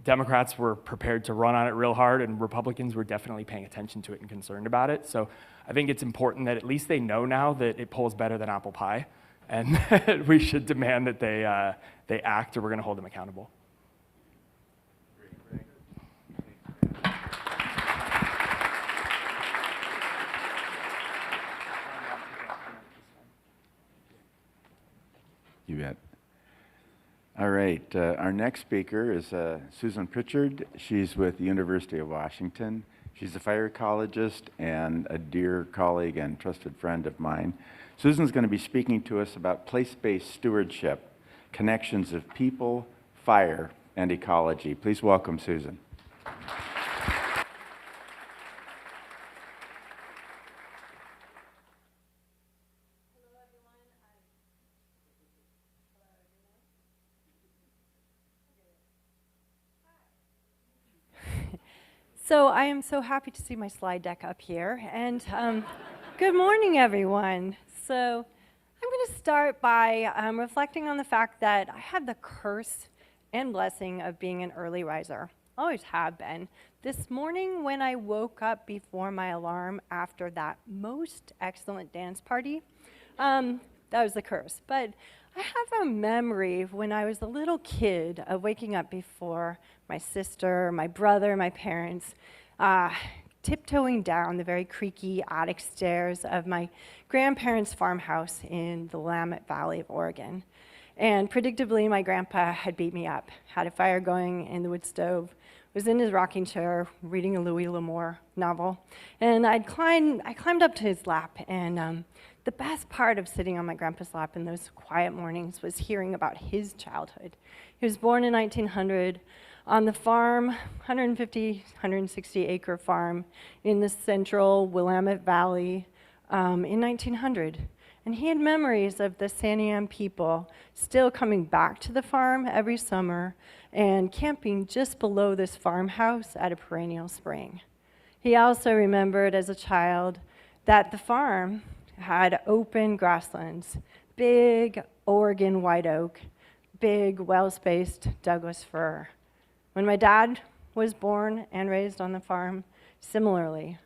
Democrats were prepared to run on it real hard, and Republicans were definitely paying attention to it and concerned about it. So I think it's important that at least they know now that it polls better than apple pie, and that we should demand that they act, or we're going to hold them accountable. You bet. All right, our next speaker is Susan Prichard. She's with the University of Washington. She's a fire ecologist and a dear colleague and trusted friend of mine. Susan's going to be speaking to us about place-based stewardship, connections of people, fire, and ecology. Please welcome Susan. So I am so happy to see my slide deck up here, and good morning, everyone. So I'm going to start by reflecting on the fact that I had the curse and blessing of being an early riser. Always have been. This morning when I woke up before my alarm after that most excellent dance party, that was the curse. But I have a memory of when I was a little kid of waking up before my sister, my brother, my parents, tiptoeing down the very creaky attic stairs of my grandparents' farmhouse in the Willamette Valley of Oregon. And predictably, my grandpa had beat me up, had a fire going in the wood stove, was in his rocking chair reading a Louis L'Amour novel, and I climbed up to his lap, and the best part of sitting on my grandpa's lap in those quiet mornings was hearing about his childhood. He was born in 1900 on the farm, 160 acre farm in the central Willamette Valley in 1900. And he had memories of the Santiam people still coming back to the farm every summer and camping just below this farmhouse at a perennial spring. He also remembered as a child that the farm had open grasslands, big Oregon white oak, big well-spaced Douglas fir. When my dad was born and raised on the farm, similarly.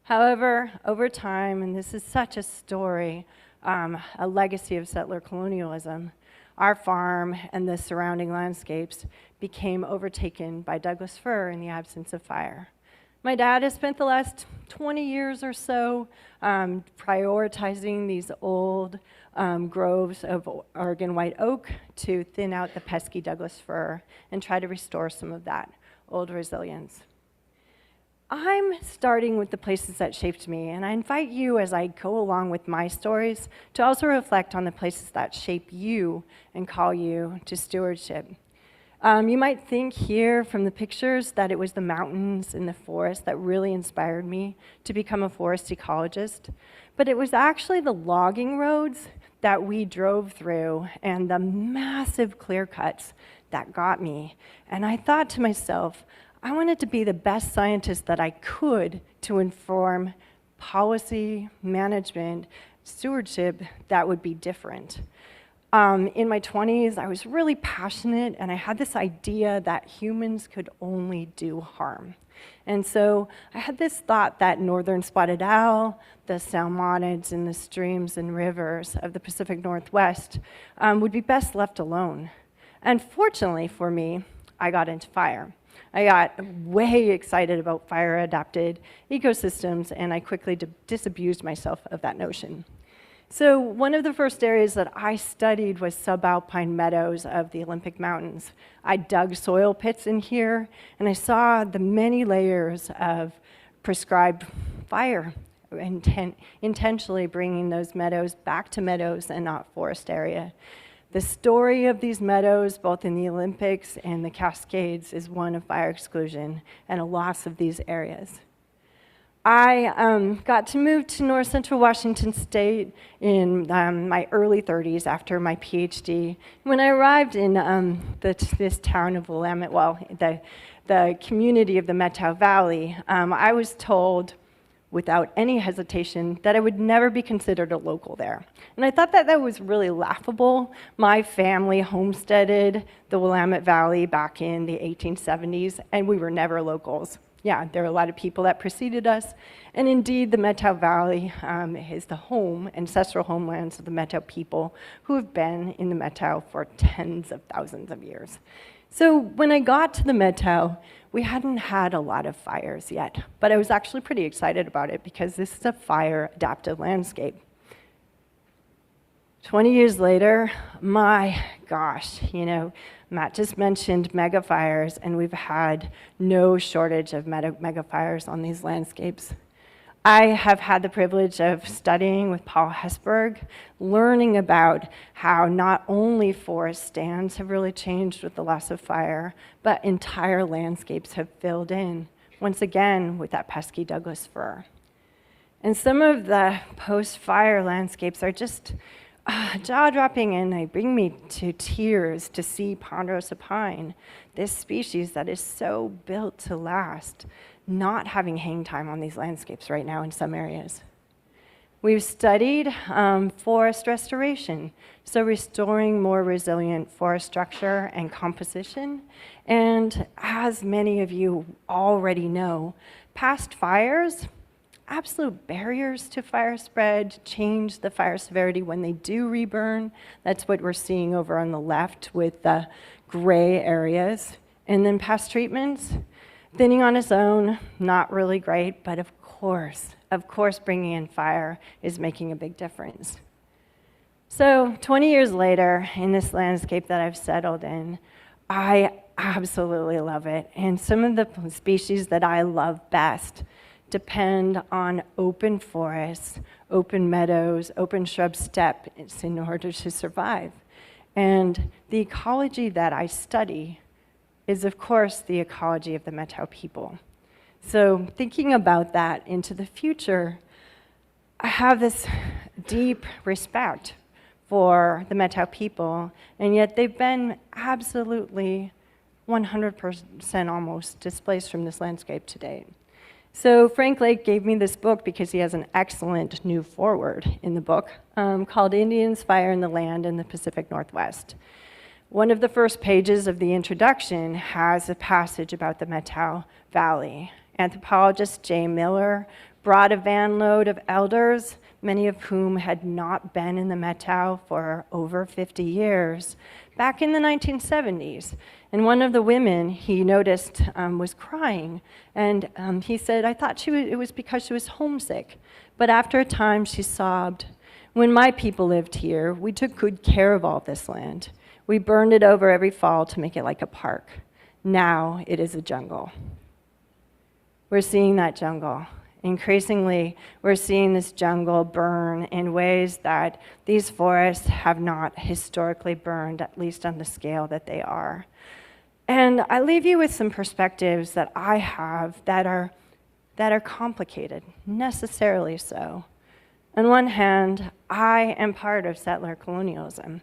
However, over time, and this is such a story, a legacy of settler colonialism, our farm and the surrounding landscapes became overtaken by Douglas fir in the absence of fire. My dad has spent the last 20 years or so prioritizing these old groves of Oregon white oak to thin out the pesky Douglas fir and try to restore some of that old resilience. I'm starting with the places that shaped me, and I invite you as I go along with my stories to also reflect on the places that shape you and call you to stewardship. You might think here from the pictures that it was the mountains and the forest that really inspired me to become a forest ecologist, but it was actually the logging roads that we drove through and the massive clear cuts that got me. And I thought to myself, I wanted to be the best scientist that I could to inform policy, management, stewardship that would be different. In my 20s, I was really passionate, and I had this idea that humans could only do harm. And so I had this thought that northern spotted owl, the salmonids in the streams and rivers of the Pacific Northwest would be best left alone. And fortunately for me, I got into fire. I got way excited about fire-adapted ecosystems, and I quickly disabused myself of that notion. So one of the first areas that I studied was subalpine meadows of the Olympic Mountains. I dug soil pits in here, and I saw the many layers of prescribed fire, intentionally bringing those meadows back to meadows and not forest area. The story of these meadows, both in the Olympics and the Cascades, is one of fire exclusion and a loss of these areas. I got to move to North Central Washington State in my early 30s after my PhD. When I arrived in this town of Willamette, well, the community of the Methow Valley, I was told without any hesitation that I would never be considered a local there. And I thought that that was really laughable. My family homesteaded the Willamette Valley back in the 1870s, and we were never locals. Yeah, there are a lot of people that preceded us, and indeed the Methow Valley is the home, ancestral homelands of the Methow people who have been in the Methow for tens of thousands of years. So when I got to the Methow, we hadn't had a lot of fires yet, but I was actually pretty excited about it because this is a fire-adapted landscape. 20 years later, my gosh, you know, Matt just mentioned megafires, and we've had no shortage of megafires on these landscapes. I have had the privilege of studying with Paul Hessburg, learning about how not only forest stands have really changed with the loss of fire, but entire landscapes have filled in, once again with that pesky Douglas fir. And some of the post-fire landscapes are just jaw-dropping, and they bring me to tears to see ponderosa pine, this species that is so built to last, not having hang time on these landscapes right now in some areas. We've studied forest restoration, so restoring more resilient forest structure and composition. And as many of you already know, past fires, absolute barriers to fire spread, change the fire severity when they do reburn. That's what we're seeing over on the left with the gray areas. And then past treatments, thinning on its own, not really great, but of course, bringing in fire is making a big difference. So 20 years later, in this landscape that I've settled in, I absolutely love it. And some of the species that I love best depend on open forests, open meadows, open shrub steppes in order to survive. And the ecology that I study is, of course, the ecology of the Methow people. So thinking about that into the future, I have this deep respect for the Methow people, and yet they've been absolutely 100% almost displaced from this landscape to date. So Frank Lake gave me this book because he has an excellent new foreword in the book called Indians, Fire in the Land in the Pacific Northwest. One of the first pages of the introduction has a passage about the Methow Valley. Anthropologist Jay Miller brought a van load of elders, many of whom had not been in the Methow for over 50 years, back in the 1970s. And one of the women he noticed was crying. And he said, I thought it was because she was homesick. But after a time, she sobbed. When my people lived here, we took good care of all this land. We burned it over every fall to make it like a park. Now it is a jungle. We're seeing that jungle. Increasingly, we're seeing this jungle burn in ways that these forests have not historically burned, at least on the scale that they are. And I leave you with some perspectives that I have that are complicated, necessarily so. On one hand, I am part of settler colonialism.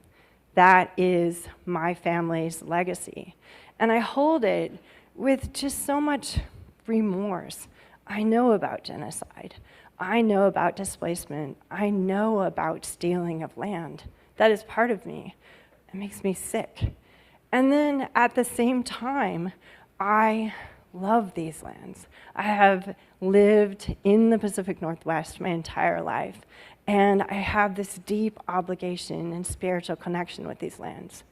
That is my family's legacy. And I hold it with just so much remorse. I know about genocide. I know about displacement. I know about stealing of land. That is part of me. It makes me sick. And then at the same time, I love these lands. I have lived in the Pacific Northwest my entire life, and I have this deep obligation and spiritual connection with these lands.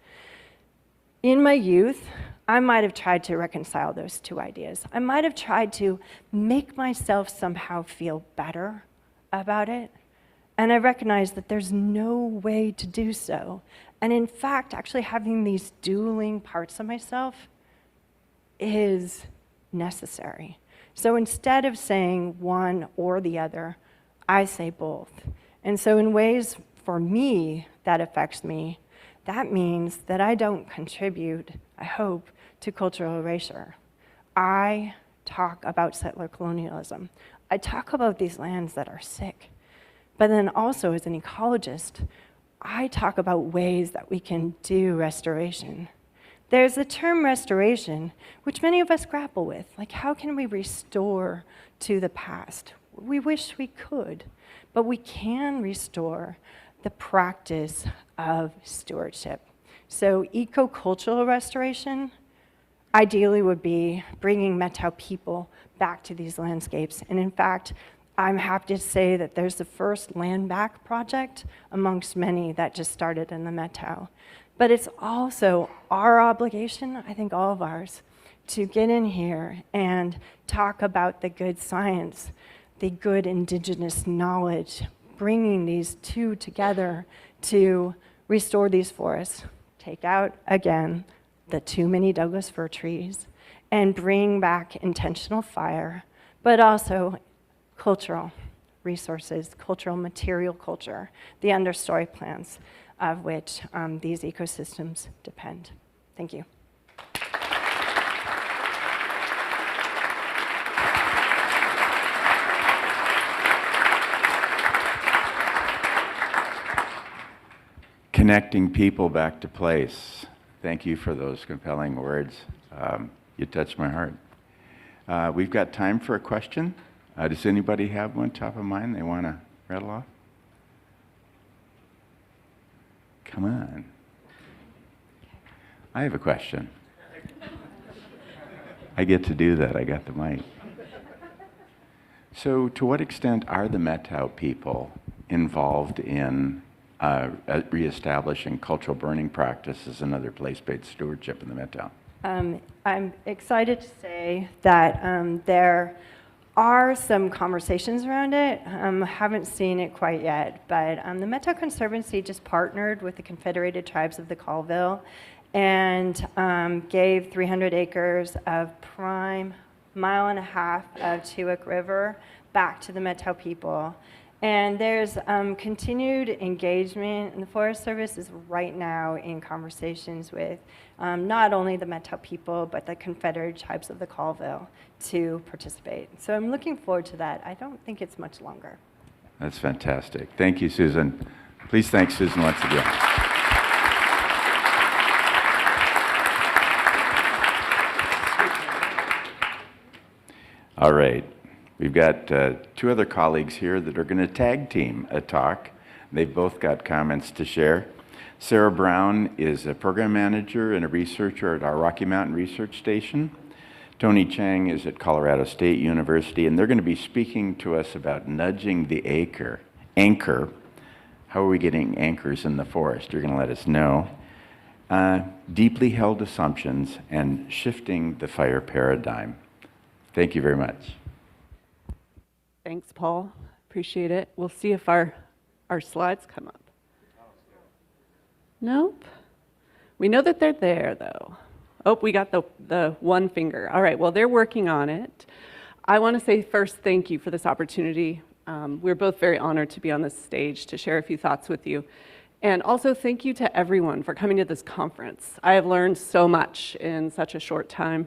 In my youth, I might have tried to reconcile those two ideas. I might have tried to make myself somehow feel better about it. And I recognize that there's no way to do so. And in fact, actually having these dueling parts of myself is necessary. So instead of saying one or the other, I say both. And so in ways for me that affects me, that means that I don't contribute, I hope, to cultural erasure. I talk about settler colonialism. I talk about these lands that are sick. But then also as an ecologist, I talk about ways that we can do restoration. There's the term restoration, which many of us grapple with. Like, how can we restore to the past? We wish we could, but we can restore the practice of stewardship. So eco-cultural restoration ideally would be bringing Metau people back to these landscapes. And in fact, I'm happy to say that there's the first land back project amongst many that just started in the Metau. But it's also our obligation, I think all of ours, to get in here and talk about the good science, the good indigenous knowledge, bringing these two together to restore these forests, take out, again, the too many Douglas fir trees, and bring back intentional fire, but also cultural resources, cultural material culture, the understory plants of which these ecosystems depend. Thank you. Connecting people back to place. Thank you for those compelling words. You touched my heart. We've got time for a question. Does anybody have one top of mind they want to rattle off? Come on. I have a question. I get to do that. I got the mic. So to what extent are the Metau people involved in reestablishing cultural burning practices and other place-based stewardship in the Metau? I'm excited to say that there are some conversations around it. Haven't seen it quite yet, but the Metau Conservancy just partnered with the Confederated Tribes of the Colville and gave 300 acres of prime 1.5 miles of Chewik River back to the Metau people. And there's continued engagement, and the Forest Service is right now in conversations with not only the Metau people, but the Confederate Tribes of the Colville to participate. So I'm looking forward to that. I don't think it's much longer. That's fantastic. Thank you, Susan. Please thank Susan once again. All right. We've got two other colleagues here that are going to tag team a talk. They've both got comments to share. Sara Brown is a program manager and a researcher at our Rocky Mountain Research Station. Tony Cheng is at Colorado State University, and they're going to be speaking to us about nudging the anchor. How are we getting anchors in the forest? You're going to let us know. Deeply held assumptions and shifting the fire paradigm. Thank you very much. Thanks, Paul. Appreciate it. We'll see if our slides come up. Nope. We know that they're there, though. Oh, we got the one finger. All right, well, they're working on it. I want to say first thank you for this opportunity. We're both very honored to be on this stage to share a few thoughts with you. And also thank you to everyone for coming to this conference. I have learned so much in such a short time.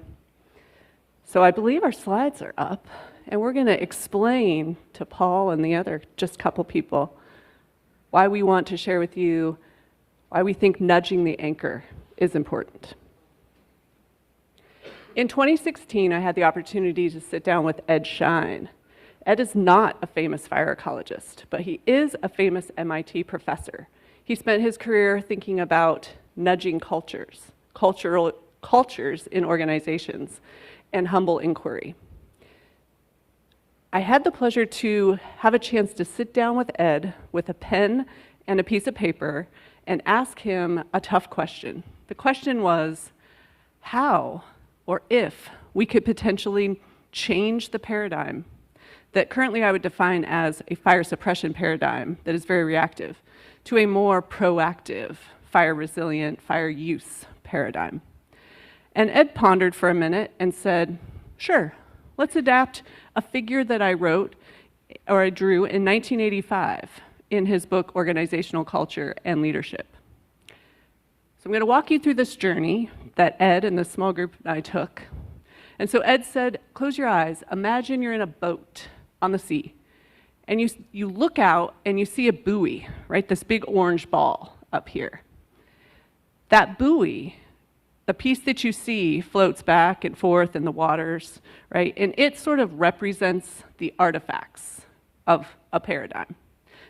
So I believe our slides are up. And we're going to explain to Paul and the other just couple people why we want to share with you why we think nudging the anchor is important. In 2016, I had the opportunity to sit down with Ed Schein. Ed is not a famous fire ecologist, but he is a famous MIT professor. He spent his career thinking about nudging cultural cultures in organizations, and humble inquiry. I had the pleasure to have a chance to sit down with Ed with a pen and a piece of paper and ask him a tough question. The question was how or if we could potentially change the paradigm that currently I would define as a fire suppression paradigm that is very reactive to a more proactive, fire resilient, fire use paradigm. And Ed pondered for a minute and said, sure, let's adapt a figure that I wrote or I drew in 1985 in his book, Organizational Culture and Leadership. So I'm going to walk you through this journey that Ed and the small group and I took. And so Ed said, close your eyes, imagine you're in a boat on the sea, and you look out and you see a buoy, right? This big orange ball up here. That buoy, the piece that you see floats back and forth in the waters, right? And it sort of represents the artifacts of a paradigm.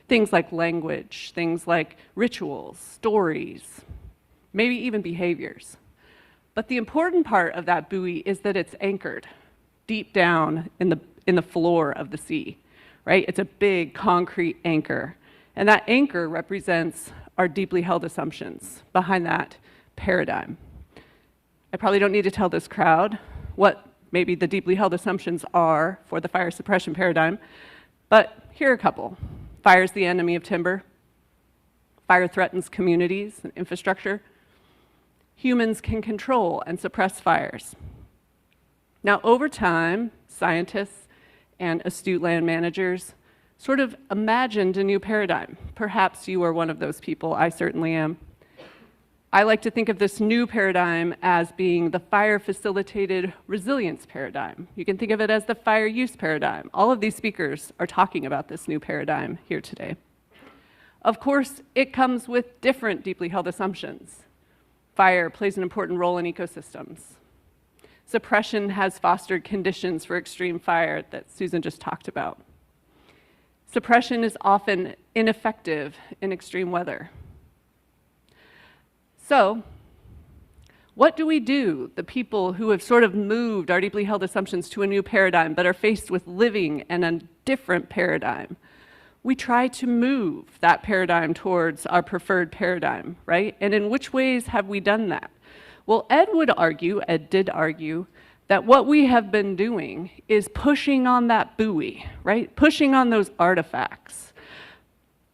Things like language, things like rituals, stories, maybe even behaviors. But the important part of that buoy is that it's anchored deep down in the floor of the sea, right? It's a big concrete anchor. And that anchor represents our deeply held assumptions behind that paradigm. I probably don't need to tell this crowd what maybe the deeply held assumptions are for the fire suppression paradigm, but here are a couple. Fire is the enemy of timber. Fire threatens communities and infrastructure. Humans can control and suppress fires. Now, over time, scientists and astute land managers sort of imagined a new paradigm. Perhaps you are one of those people. I certainly am. I like to think of this new paradigm as being the fire-facilitated resilience paradigm. You can think of it as the fire use paradigm. All of these speakers are talking about this new paradigm here today. Of course, it comes with different deeply held assumptions. Fire plays an important role in ecosystems. Suppression has fostered conditions for extreme fire that Susan just talked about. Suppression is often ineffective in extreme weather. So, what do we do, the people who have sort of moved our deeply held assumptions to a new paradigm but are faced with living in a different paradigm? We try to move that paradigm towards our preferred paradigm, right? And in which ways have we done that? Well, Ed did argue, that what we have been doing is pushing on that buoy, right? Pushing on those artifacts.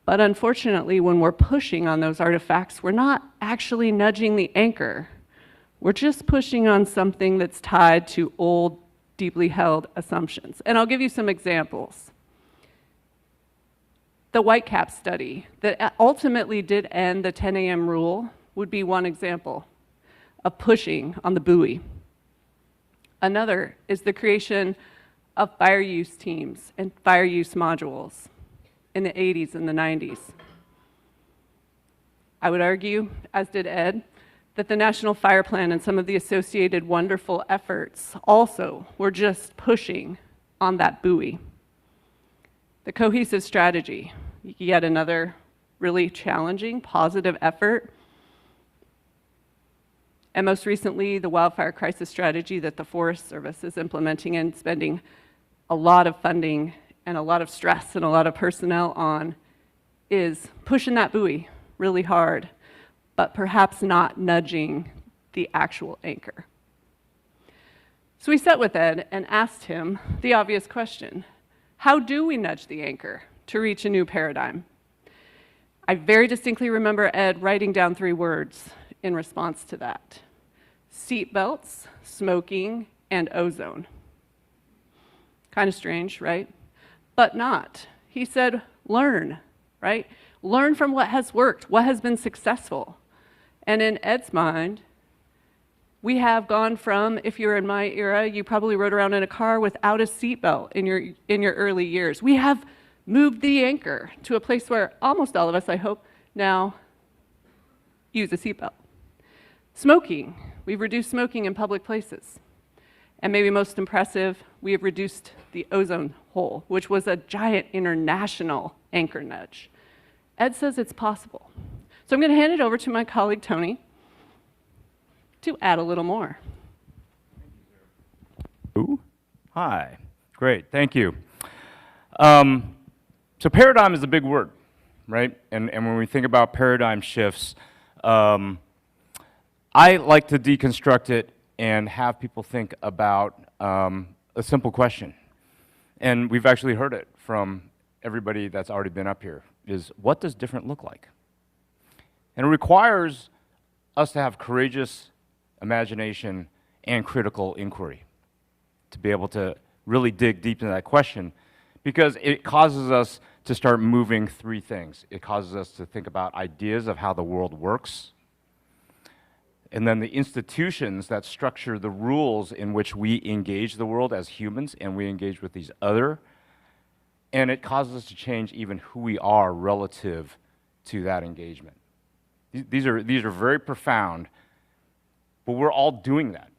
But unfortunately, when we're pushing on those artifacts, we're not actually nudging the anchor. We're just pushing on something that's tied to old, deeply held assumptions. And I'll give you some examples. The Whitecap study that ultimately did end the 10 a.m. rule would be one example of pushing on the buoy. Another is the creation of fire use teams and fire use modules in the 80s and the 90s. I would argue, as did Ed, that the National Fire Plan and some of the associated wonderful efforts also were just pushing on that buoy. The cohesive strategy, yet another really challenging, positive effort. And most recently, the wildfire crisis strategy that the Forest Service is implementing and spending a lot of funding and a lot of stress and a lot of personnel on is pushing that buoy really hard, but perhaps not nudging the actual anchor. So we sat with Ed and asked him the obvious question: how do we nudge the anchor to reach a new paradigm? I very distinctly remember Ed writing down 3 words in response to that: seatbelts, smoking, and ozone. Kind of strange, right? But not. He said, learn, right? Learn from what has worked, what has been successful. And in Ed's mind, we have gone from, if you're in my era, you probably rode around in a car without a seatbelt in your early years. We have moved the anchor to a place where almost all of us, I hope, now use a seatbelt. Smoking. We've reduced smoking in public places. And maybe most impressive, we have reduced the ozone hole, which was a giant international anchor nudge. Ed says it's possible. So I'm going to hand it over to my colleague, Tony, to add a little more. Ooh. Hi. Great. Thank you. So paradigm is a big word, right? And when we think about paradigm shifts, I like to deconstruct it and have people think about a simple question. And we've actually heard it from everybody that's already been up here, is what does different look like? And it requires us to have courageous imagination and critical inquiry to be able to really dig deep into that question, because it causes us to start moving three things. It causes us to think about ideas of how the world works, and then the institutions that structure the rules in which we engage the world as humans and we engage with these other, and it causes us to change even who we are relative to that engagement. These are very profound, but we're all doing that.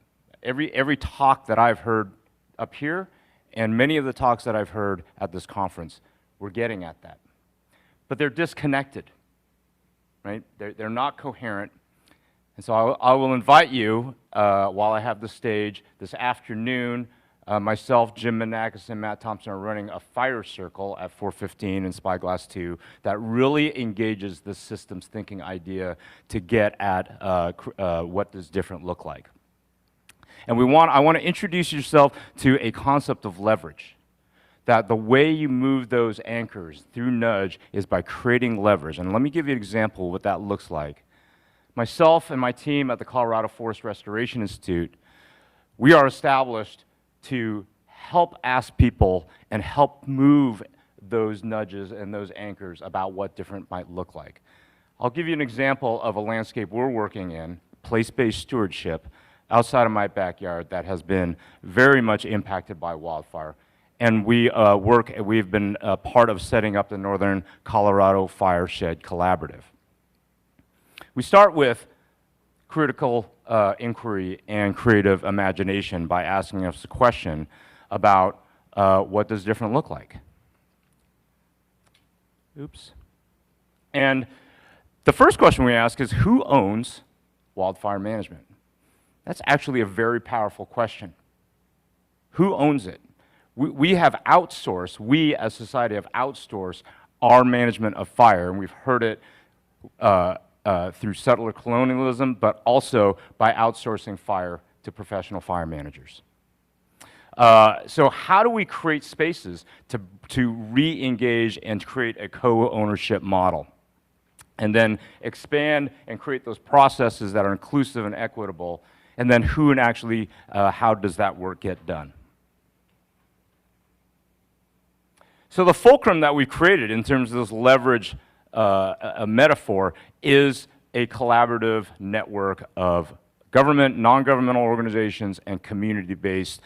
Every talk that I've heard up here, and many of the talks that I've heard at this conference, we're getting at that. But they're disconnected, right? They're not coherent. And so I will invite you, while I have the stage this afternoon, myself, Jim Manakis, and Matt Thompson are running a fire circle at 4:15 in Spyglass 2 that really engages the systems thinking idea to get at what does different look like. And I want to introduce yourself to a concept of leverage, that the way you move those anchors through nudge is by creating leverage. And let me give you an example of what that looks like. Myself and my team at the Colorado Forest Restoration Institute, we are established to help ask people and help move those nudges and those anchors about what different might look like. I'll give you an example of a landscape we're working in, place-based stewardship, outside of my backyard that has been very much impacted by wildfire. And we've been a part of setting up the Northern Colorado Fireshed Collaborative. We start with critical inquiry and creative imagination by asking us a question about what does different look like. Oops. And the first question we ask is, who owns wildfire management? That's actually a very powerful question. Who owns it? We have outsourced, we as society have outsourced our management of fire, and we've heard it through settler colonialism, but also by outsourcing fire to professional fire managers. So how do we create spaces to re-engage and create a co-ownership model? And then expand and create those processes that are inclusive and equitable, and then who and actually how does that work get done? So the fulcrum that we've created in terms of this leverage a metaphor is a collaborative network of government, non-governmental organizations, and community-based,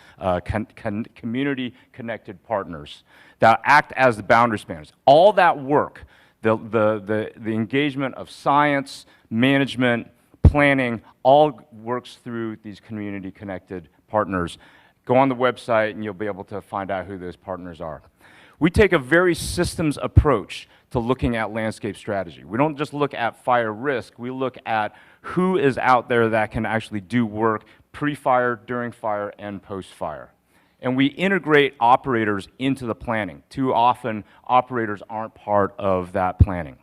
community-connected partners that act as the boundary spanners. All that work, the engagement of science, management, planning, all works through these community-connected partners. Go on the website and you'll be able to find out who those partners are. We take a very systems approach to looking at landscape strategy. We don't just look at fire risk, we look at who is out there that can actually do work pre-fire, during fire, and post-fire. And we integrate operators into the planning. Too often, operators aren't part of that planning.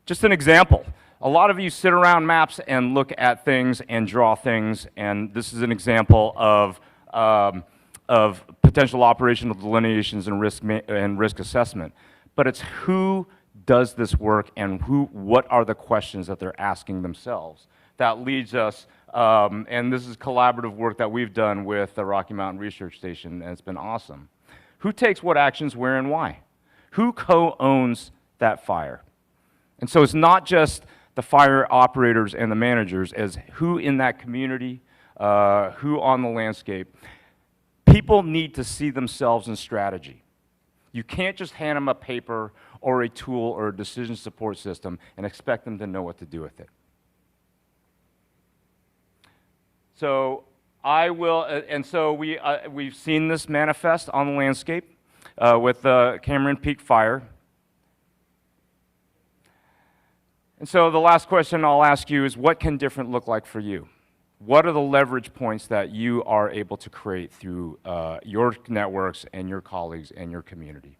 Just an example. A lot of you sit around maps and look at things and draw things, and this is an example of potential operational delineations and risk assessment. But it's who does this work and what are the questions that they're asking themselves. That leads us, and this is collaborative work that we've done with the Rocky Mountain Research Station, and it's been awesome. Who takes what actions, where, and why? Who co-owns that fire? And so it's not just the fire operators and the managers, as who in that community, who on the landscape. People need to see themselves in strategy. You can't just hand them a paper or a tool or a decision support system and expect them to know what to do with it. So I will, and so we've seen this manifest on the landscape with the Cameron Peak Fire. And so the last question I'll ask you is, what can different look like for you? What are the leverage points that you are able to create through your networks and your colleagues and your community?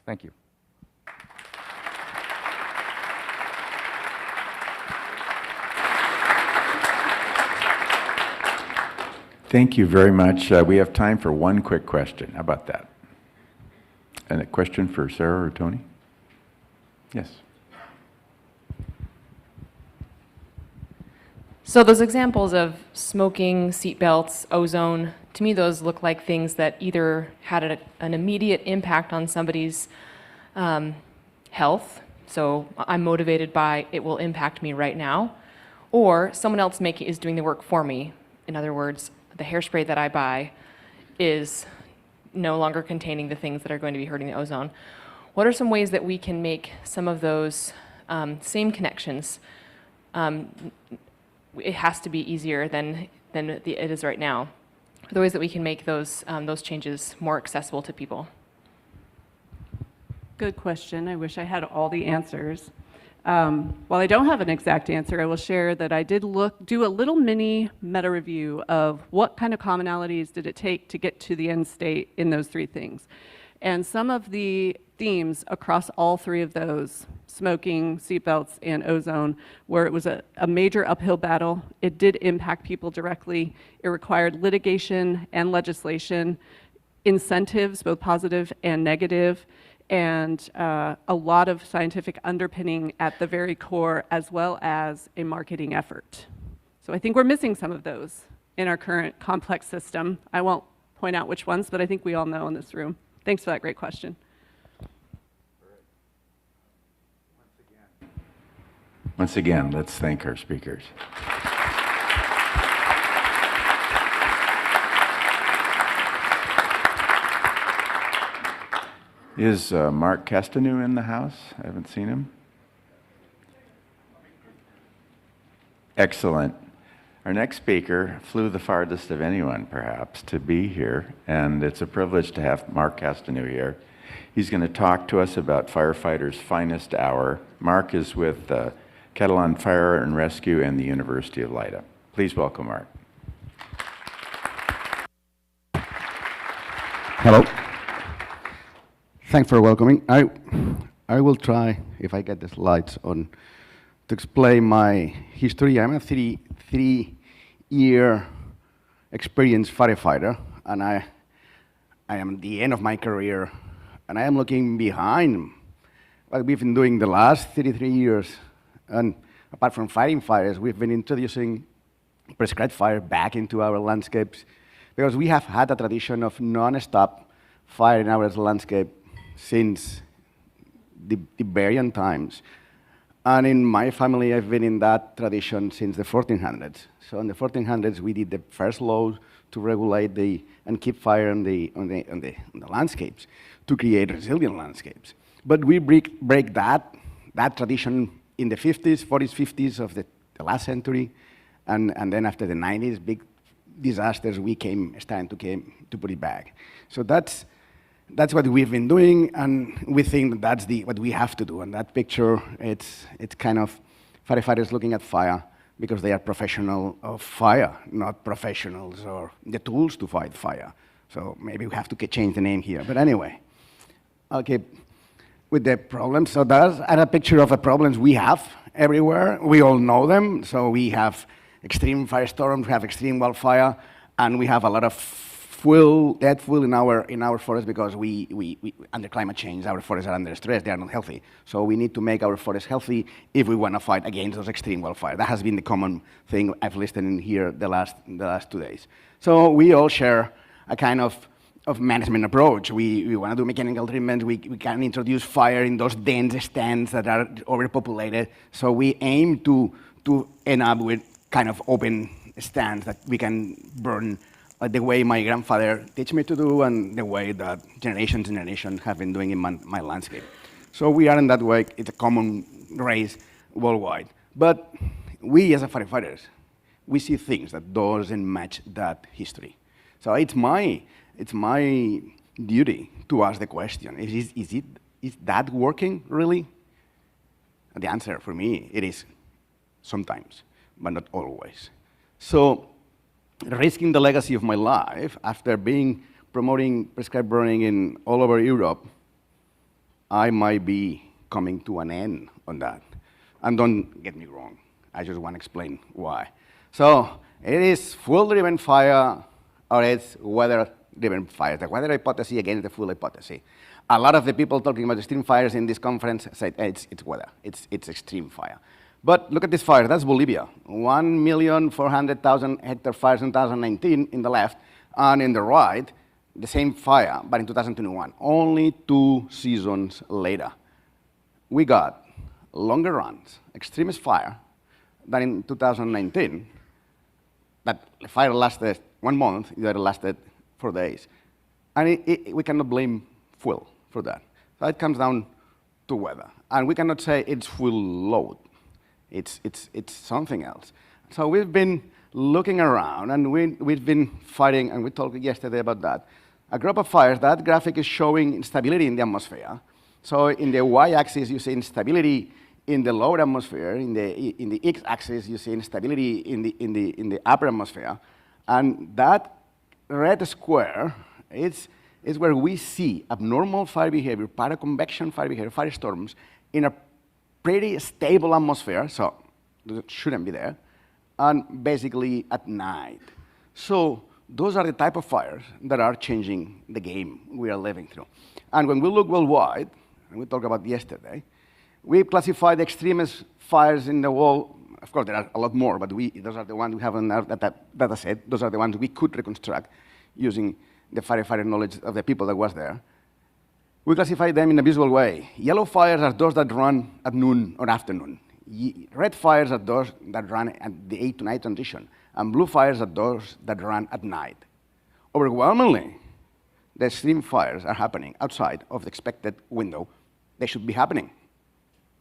Thank you. Thank you very much. We have time for one quick question. How about that? And a question for Sara or Tony? Yes. So those examples of smoking, seatbelts, ozone, to me those look like things that either had an immediate impact on somebody's health, so I'm motivated by it will impact me right now, or someone else is doing the work for me. In other words, the hairspray that I buy is no longer containing the things that are going to be hurting the ozone. What are some ways that we can make some of those same connections? It has to be easier than it is right now. Are there ways that we can make those changes more accessible to people? Good question. I wish I had all the answers. While I don't have an exact answer, I will share that I did do a little mini meta review of what kind of commonalities did it take to get to the end state in those three things. And some of the themes across all three of those, smoking, seatbelts, and ozone, where it was a major uphill battle. It did impact people directly. It required litigation and legislation, incentives, both positive and negative, and a lot of scientific underpinning at the very core, as well as a marketing effort. So I think we're missing some of those in our current complex system. I won't point out which ones, but I think we all know in this room. Thanks for that great question. Once again, let's thank our speakers. Is Marc Castellnou in the house? I haven't seen him. Excellent. Our next speaker flew the farthest of anyone, perhaps, to be here, and it's a privilege to have Marc Castellnou here. He's going to talk to us about firefighters' finest hour. Marc is with Cardinal Fire and Rescue and the University of Leyden. Please welcome Marc. Hello. Thanks for welcoming. I will try, if I get the slides on, to explain my history. I'm a three-year experienced firefighter, and I am at the end of my career, and I am looking behind what we've been doing the last 33 years. And apart from fighting fires, we've been introducing prescribed fire back into our landscapes, because we have had a tradition of non-stop fire in our landscape since the Iberian times. And in my family, I've been in that tradition since the 1400s. So in the 1400s, we did the first law to regulate and keep fire on the landscapes, to create resilient landscapes. But we break that tradition in the 40s, 50s of the last century, and then after the 90s, big disasters, we starting to put it back. So that's what we've been doing, and we think that's what we have to do. And that picture, it's kind of firefighters looking at fire because they are professional of fire, not professionals or the tools to fight fire. So maybe we have to change the name here. But anyway, okay, with the problems. So that's a picture of the problems we have everywhere. We all know them. So we have extreme firestorms, we have extreme wildfire, and we have a lot of dead fuel in our forests because we under climate change, our forests are under stress, they are not healthy. So we need to make our forests healthy if we want to fight against those extreme wildfire. That has been the common thing I've listed in here the last 2 days. So we all share a kind of management approach. We want to do mechanical treatment, we can introduce fire in those dense stands that are overpopulated. So we aim to end up with kind of open stands that we can burn the way my grandfather teach me to do and the way that generations have been doing in my landscape. So we are in that way, it's a common race worldwide. But we as firefighters, we see things that doesn't match that history. So it's my duty to ask the question, is that working really? The answer for me, it is sometimes, but not always. So risking the legacy of my life after promoting prescribed burning in all over Europe, I might be coming to an end on that. And don't get me wrong, I just want to explain why. So it is fuel-driven fire, or it's weather-driven fire. The weather hypothesis, again, is the fuel hypothesis. A lot of the people talking about extreme fires in this conference said it's weather, it's extreme fire. But look at this fire, that's Bolivia. 1,400,000 hectare fires in 2019 in the left, and in the right, the same fire, but in 2021, only 2 seasons later. We got longer runs, extremist fire, than in 2019. That the fire lasted 1 month, the other lasted 4 days. And we cannot blame fuel for that. So it comes down to weather. And we cannot say it's full load. It's something else. So we've been looking around, and we've been fighting, and we talked yesterday about that. A group of fires, that graphic is showing instability in the atmosphere. So in the y-axis, you see instability in the lower atmosphere. In the x-axis, you see instability in the upper atmosphere. And that red square is where we see abnormal fire behavior, paraconvection fire behavior, firestorms, in a pretty stable atmosphere, so it shouldn't be there, and basically at night. So those are the type of fires that are changing the game we are living through. And when we look worldwide, and we talked about yesterday, we classify the extremist fires in the world. Of course, there are a lot more, but those are the ones we have in our data set. Those are the ones we could reconstruct using the firefighter knowledge of the people that was there. We classify them in a visual way. Yellow fires are those that run at noon or afternoon. Red fires are those that run at the 8 to night transition. And blue fires are those that run at night. Overwhelmingly, the extreme fires are happening outside of the expected window. They should be happening.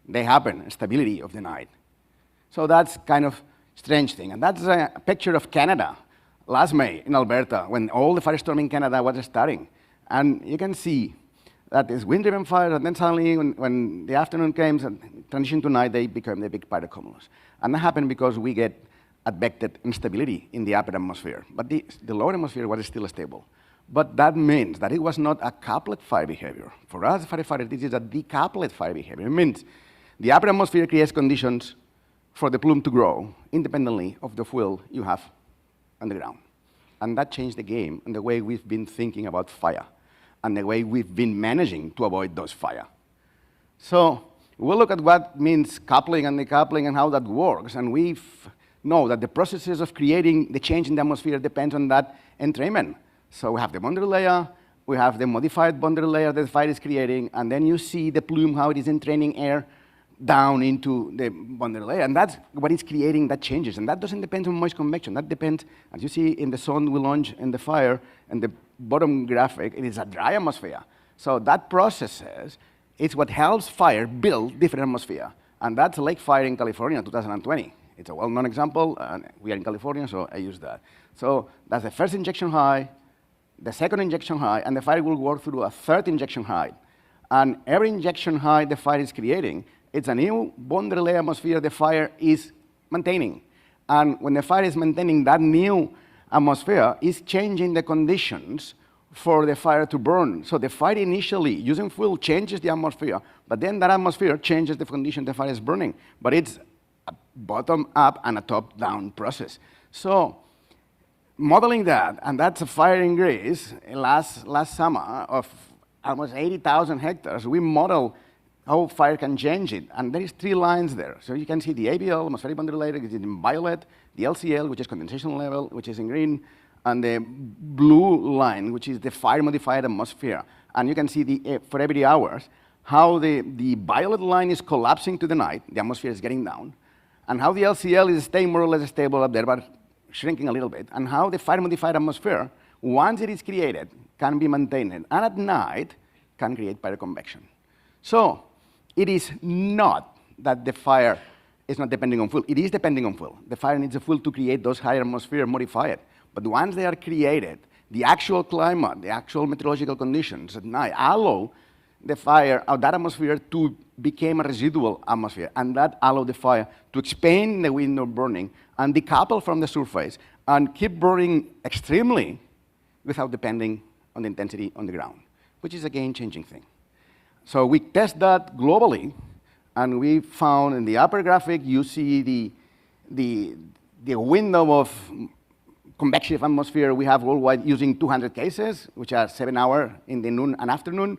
They happen, stability of the night. So that's kind of strange thing. And that's a picture of Canada last May in Alberta, when all the firestorm in Canada was starting. And you can see that is wind-driven fires, and then suddenly, when the afternoon came and transition to night, they become the big pyrocumulus. And that happened because we get advected instability in the upper atmosphere. But the lower atmosphere was still stable. But that means that it was not a coupled fire behavior. For us, firefighters, this is a decoupled fire behavior. It means the upper atmosphere creates conditions for the plume to grow independently of the fuel you have on the ground. And that changed the game and the way we've been thinking about fire and the way we've been managing to avoid those fire. So we'll look at what means coupling and decoupling and how that works. And we know that the processes of creating the change in the atmosphere depends on that entrainment. So we have the boundary layer, we have the modified boundary layer that the fire is creating, and then you see the plume, how it is entraining air down into the boundary layer. And that's what is creating that changes. And that doesn't depend on moist convection. That depends, as you see in the zone we launch in the fire, and the bottom graphic, it is a dry atmosphere. So that processes, it's what helps fire build different atmosphere. And that's Lake Fire in California, 2020. It's a well-known example, and we are in California, so I use that. So that's the first injection high, the second injection high, and the fire will work through a third injection high. And every injection high the fire is creating, it's a new boundary layer atmosphere the fire is maintaining. And when the fire is maintaining that new atmosphere, is changing the conditions for the fire to burn. So the fire initially, using fuel, changes the atmosphere, but then that atmosphere changes the condition the fire is burning. But it's a bottom-up and a top-down process. So modeling that, and that's a fire in Greece last summer of almost 80,000 hectares, we model how fire can change it. And there is 3 lines there. So you can see the ABL, atmospheric boundary layer, which is in violet, the LCL, which is condensation level, which is in green, and the blue line, which is the fire-modified atmosphere. And you can see for every hours, how the violet line is collapsing to the night, the atmosphere is getting down, and how the LCL is staying more or less stable up there, but shrinking a little bit, and how the fire-modified atmosphere, once it is created, can be maintained, and at night, can create pyroconvection. So it is not that the fire is not depending on fuel. It is depending on fuel. The fire needs a fuel to create those higher atmosphere, modify it. But once they are created, the actual climate, the actual meteorological conditions at night allow the fire, or that atmosphere, to become a residual atmosphere. And that allows the fire to expand the window burning and decouple from the surface and keep burning extremely without depending on the intensity on the ground, which is a game-changing thing. So we test that globally, and we found in the upper graphic, you see the window of convective atmosphere we have worldwide using 200 cases, which are 7 hours in the noon and afternoon.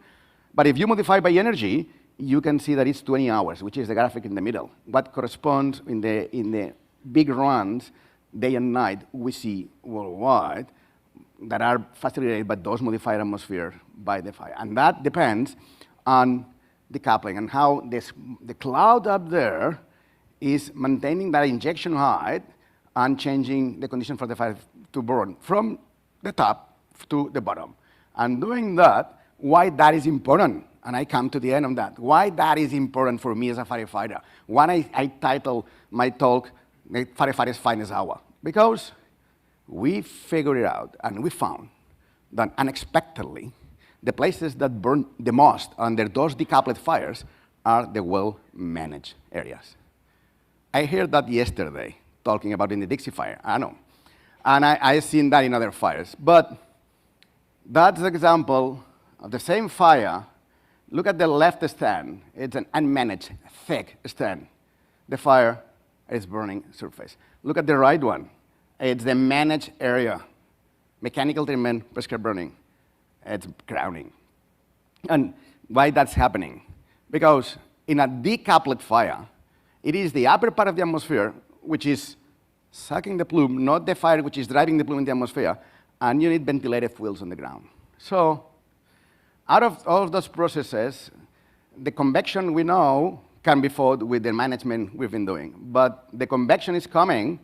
But if you modify by energy, you can see that it's 20 hours, which is the graphic in the middle. What corresponds in the big runs, day and night, we see worldwide that are facilitated by those modified atmosphere by the fire. And that depends on the coupling and how the cloud up there is maintaining that injection height and changing the condition for the fire to burn from the top to the bottom. And doing that, why that is important, and I come to the end of that, why that is important for me as a firefighter. Why I title my talk, The Firefighter's Finest Hour. Because we figured it out, and we found that unexpectedly, the places that burn the most under those decoupled fires are the well-managed areas. I heard that yesterday, talking about in the Dixie fire, I know. And I've seen that in other fires. But that's the example of the same fire. Look at the left stand. It's an unmanaged, thick stand. The fire is burning surface. Look at the right one. It's the managed area. Mechanical treatment, prescribed burning. It's grounding. And why that's happening? Because in a decoupled fire, it is the upper part of the atmosphere which is sucking the plume, not the fire which is driving the plume in the atmosphere, and you need ventilated fuels on the ground. So out of all of those processes, the convection we know can be fought with the management we've been doing. But the convection is coming,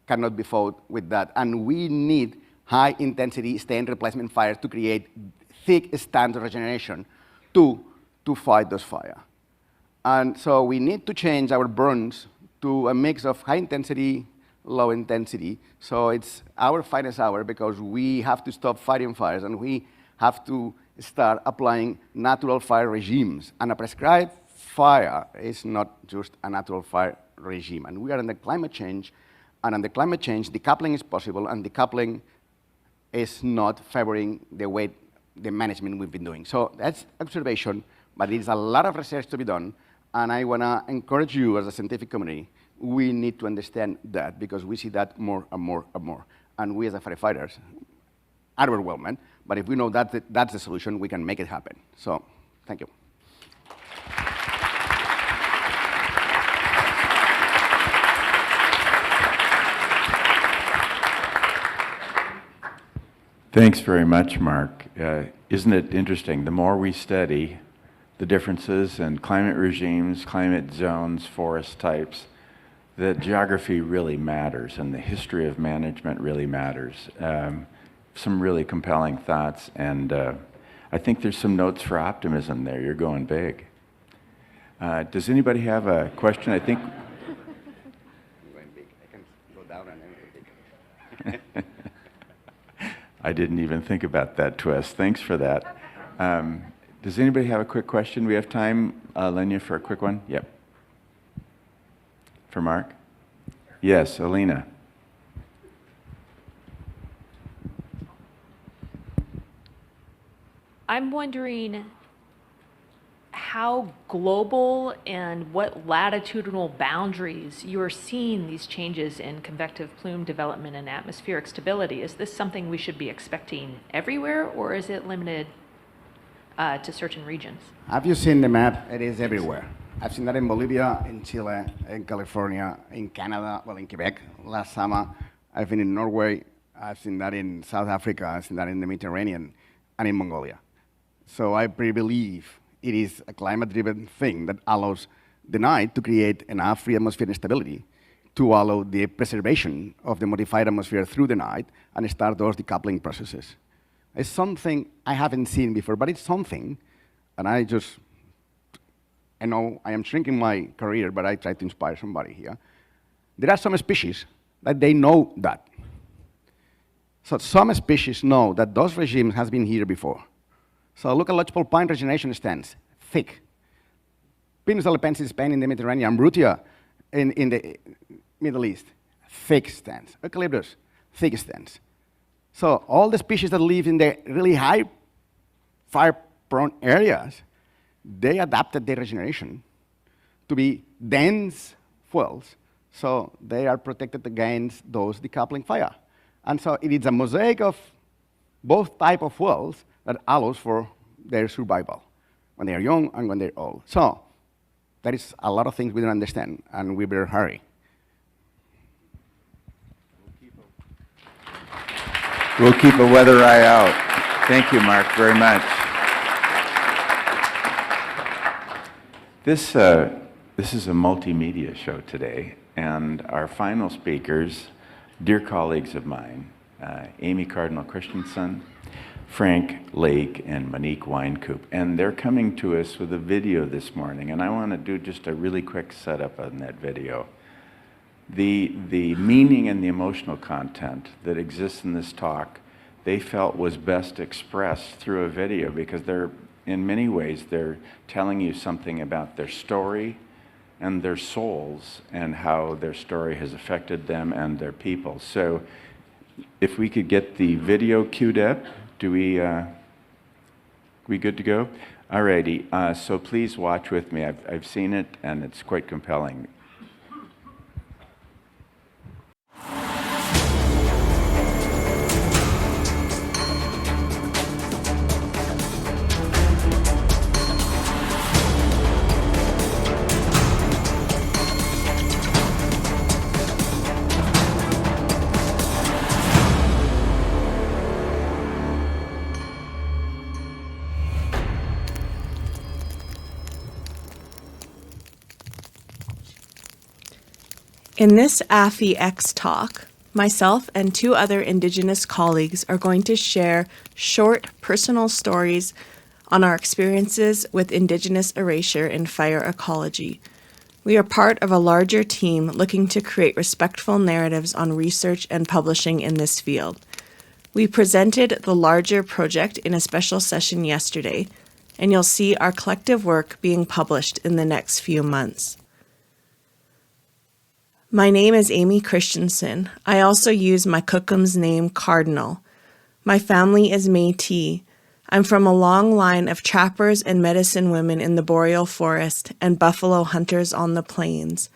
cannot be fought with that. And we need high-intensity stand replacement fires to create thick stands of regeneration to fight those fires. And so we need to change our burns to a mix of high intensity, low intensity. So it's our finest hour because we have to stop fighting fires and we have to start applying natural fire regimes. And a prescribed fire is not just a natural fire regime. And we are in the climate change, and on the climate change, decoupling is possible, and decoupling is not favoring the way the management we've been doing. So that's observation, but there's a lot of research to be done. And I want to encourage you as a scientific community, we need to understand that because we see that more and more and more. And we as firefighters are overwhelmed, but if we know that's the solution, we can make it happen. So, thank you. Thanks very much, Marc. Isn't it interesting? The more we study the differences in climate regimes, climate zones, forest types, the geography really matters and the history of management really matters. Some really compelling thoughts, and I think there's some notes for optimism there. You're going big. Does anybody have a question? I think. I'm going big. I can go down and then go big. I didn't even think about that twist. Thanks for that. Does anybody have a quick question? We have time, Lenya, for a quick one? Yep. For Marc? Yes, Alina. I'm wondering how global and what latitudinal boundaries you're seeing these changes in convective plume development and atmospheric stability. Is this something we should be expecting everywhere, or is it limited to certain regions? Have you seen the map? It is everywhere. I've seen that in Bolivia, in Chile, in California, in Canada, well, in Quebec last summer. I've been in Norway. I've seen that in South Africa. I've seen that in the Mediterranean and in Mongolia. So I believe it is a climate-driven thing that allows the night to create enough free atmospheric stability to allow the preservation of the modified atmosphere through the night and start those decoupling processes. It's something I haven't seen before, but it's something, and I know I am shrinking my career, but I try to inspire somebody here. There are some species that they know that. So some species know that those regimes has been here before. So look at lodgepole pine regeneration stands, thick. Pinus alpensis Spain in the Mediterranean, Brutia in the Middle East, thick stands. Eucalyptus, thick stands. So all the species that live in the really high fire-prone areas they adapted their regeneration to be dense fuels, so they are protected against those decoupling fire. And so it is a mosaic of both type of fuels that allows for their survival when they are young and when they're old. So there is a lot of things we don't understand, and we better hurry. We'll keep a weather eye out. Thank you, Marc, very much. This is a multimedia show today, and our final speakers, dear colleagues of mine, Amy Cardinal Christianson, Frank Lake, and Monique Wynecoop. And they're coming to us with a video this morning, and I want to do just a really quick setup on that video. The meaning and the emotional content that exists in this talk, they felt was best expressed through a video, because in many ways, they're telling you something about their story and their souls and how their story has affected them and their people. So if we could get the video queued up, we good to go? Alrighty, so please watch with me. I've seen it, and it's quite compelling. In this AFEx talk, myself and two other Indigenous colleagues are going to share short personal stories on our experiences with Indigenous erasure in fire ecology. We are part of a larger team looking to create respectful narratives on research and publishing in this field. We presented the larger project in a special session yesterday, and you'll see our collective work being published in the next few months. My name is Amy Christianson. I also use my Cookum's name, Cardinal. My family is Métis. I'm from a long line of trappers and medicine women in the boreal forest and buffalo hunters on the plains.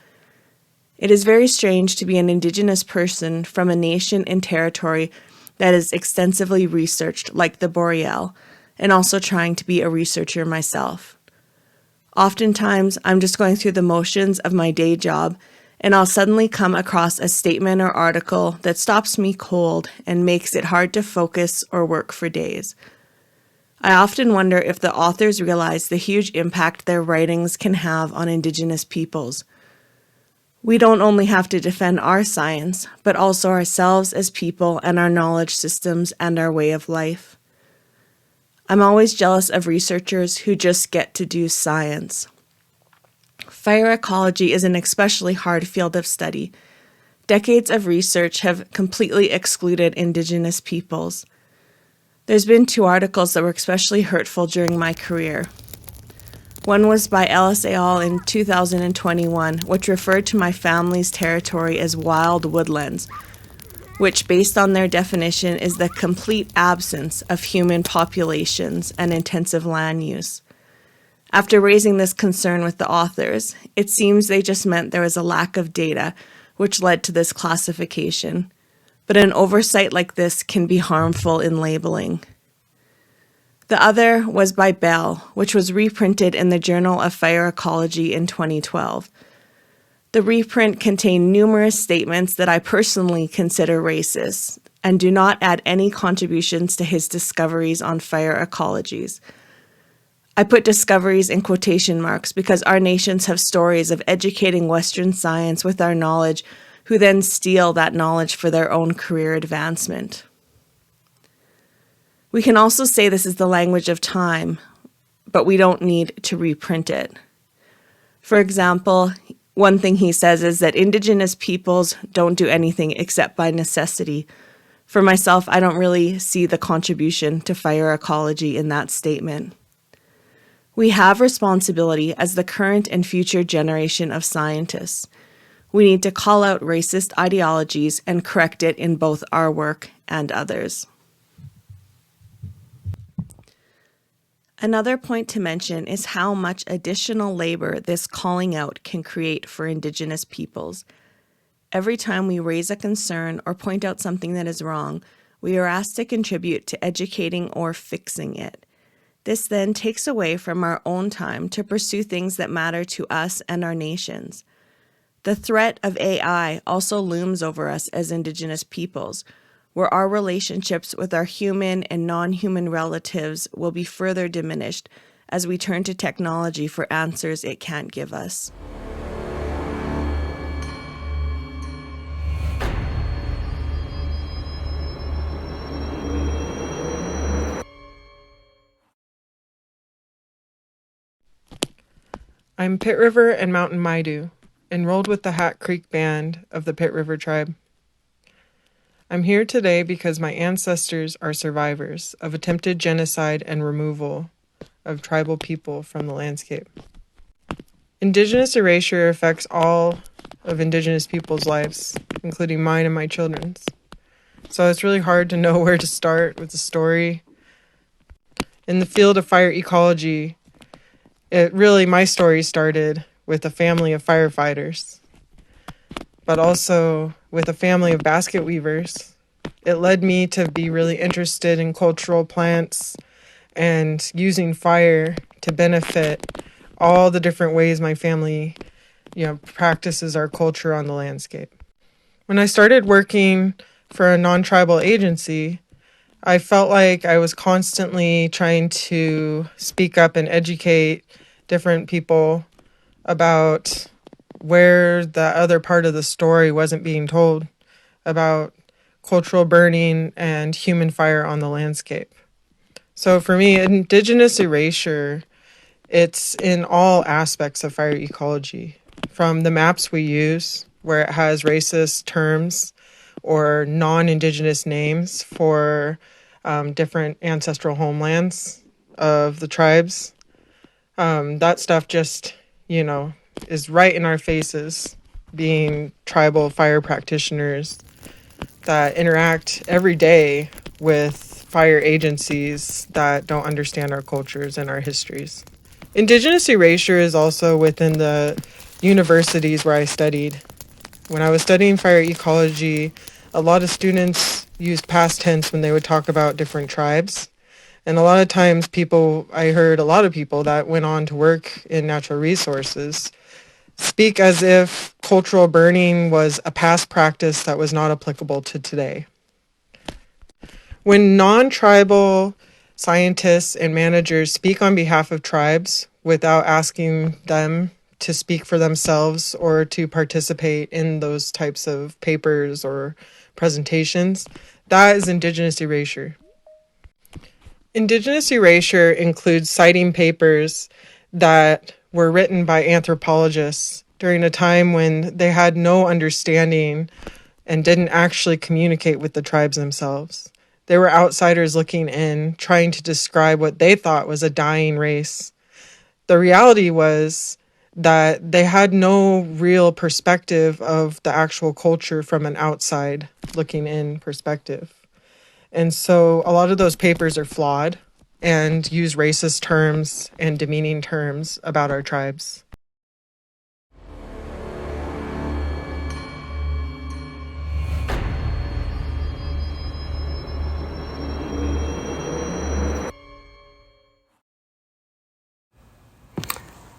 It is very strange to be an Indigenous person from a nation and territory that is extensively researched like the boreal, and also trying to be a researcher myself. Oftentimes, I'm just going through the motions of my day job, and I'll suddenly come across a statement or article that stops me cold and makes it hard to focus or work for days. I often wonder if the authors realize the huge impact their writings can have on Indigenous peoples. We don't only have to defend our science, but also ourselves as people and our knowledge systems and our way of life. I'm always jealous of researchers who just get to do science. Fire ecology is an especially hard field of study. Decades of research have completely excluded Indigenous peoples. There's been two articles that were especially hurtful during my career. One was by Ellis et al. In 2021, which referred to my family's territory as wild woodlands, which, based on their definition, is the complete absence of human populations and intensive land use. After raising this concern with the authors, it seems they just meant there was a lack of data, which led to this classification. But an oversight like this can be harmful in labeling. The other was by Bell, which was reprinted in the Journal of Fire Ecology in 2012. The reprint contained numerous statements that I personally consider racist and do not add any contributions to his discoveries on fire ecologies. I put discoveries in quotation marks because our nations have stories of educating Western science with our knowledge, who then steal that knowledge for their own career advancement. We can also say this is the language of time, but we don't need to reprint it. For example, one thing he says is that Indigenous peoples don't do anything except by necessity. For myself, I don't really see the contribution to fire ecology in that statement. We have responsibility as the current and future generation of scientists. We need to call out racist ideologies and correct it in both our work and others. Another point to mention is how much additional labor this calling out can create for Indigenous peoples. Every time we raise a concern or point out something that is wrong, we are asked to contribute to educating or fixing it. This then takes away from our own time to pursue things that matter to us and our nations. The threat of AI also looms over us as Indigenous peoples, where our relationships with our human and non-human relatives will be further diminished as we turn to technology for answers it can't give us. I'm Pit River and Mountain Maidu, enrolled with the Hat Creek Band of the Pit River Tribe. I'm here today because my ancestors are survivors of attempted genocide and removal of tribal people from the landscape. Indigenous erasure affects all of Indigenous people's lives, including mine and my children's. So it's really hard to know where to start with the story. In the field of fire ecology, my story started with a family of firefighters, but also with a family of basket weavers. It led me to be really interested in cultural plants and using fire to benefit all the different ways my family, practices our culture on the landscape. When I started working for a non-tribal agency, I felt like I was constantly trying to speak up and educate different people about where the other part of the story wasn't being told about cultural burning and human fire on the landscape. So for me, Indigenous erasure, it's in all aspects of fire ecology, from the maps we use, where it has racist terms or non-Indigenous names for different ancestral homelands of the tribes. That stuff just, is right in our faces, being tribal fire practitioners that interact every day with fire agencies that don't understand our cultures and our histories. Indigenous erasure is also within the universities where I studied. When I was studying fire ecology, a lot of students used past tense when they would talk about different tribes. And a lot of times I heard a lot of people that went on to work in natural resources speak as if cultural burning was a past practice that was not applicable to today. When non-tribal scientists and managers speak on behalf of tribes without asking them to speak for themselves or to participate in those types of papers or presentations, that is Indigenous erasure. Indigenous erasure includes citing papers that were written by anthropologists during a time when they had no understanding and didn't actually communicate with the tribes themselves. They were outsiders looking in, trying to describe what they thought was a dying race. The reality was that they had no real perspective of the actual culture from an outside looking in perspective. And so a lot of those papers are flawed and use racist terms and demeaning terms about our tribes.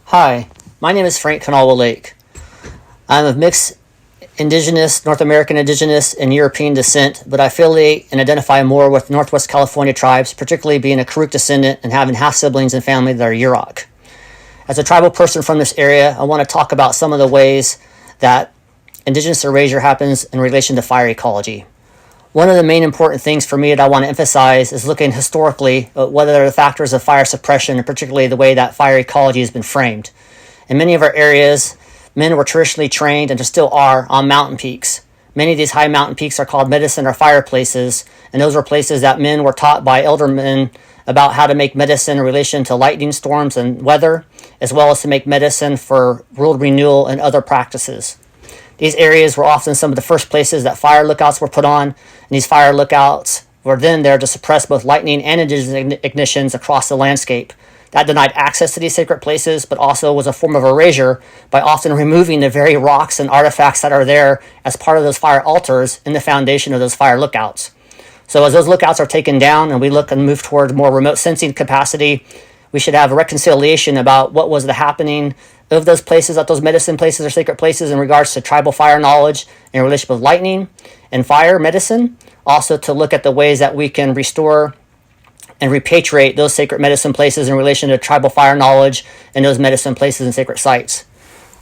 Hi, my name is Frank Kanawha Lake. I'm of mixed Indigenous, North American Indigenous, and European descent, but I affiliate and identify more with Northwest California tribes, particularly being a Karuk descendant and having half-siblings and family that are Yurok. As a tribal person from this area, I want to talk about some of the ways that Indigenous erasure happens in relation to fire ecology. One of the main important things for me that I want to emphasize is looking historically at what are the factors of fire suppression, and particularly the way that fire ecology has been framed. In many of our areas, men were traditionally trained, and still are, on mountain peaks. Many of these high mountain peaks are called medicine or fireplaces, and those were places that men were taught by elder men about how to make medicine in relation to lightning storms and weather, as well as to make medicine for world renewal and other practices. These areas were often some of the first places that fire lookouts were put on, and these fire lookouts were then there to suppress both lightning and indigenous ignitions across the landscape. that denied access to these sacred places, but also was a form of erasure by often removing the very rocks and artifacts that are there as part of those fire altars in the foundation of those fire lookouts. So as those lookouts are taken down and we look and move toward more remote sensing capacity, we should have a reconciliation about what was the happening of those places, at those medicine places or sacred places in regards to tribal fire knowledge in relation with lightning and fire medicine. Also to look at the ways that we can restore and repatriate those sacred medicine places in relation to tribal fire knowledge and those medicine places and sacred sites.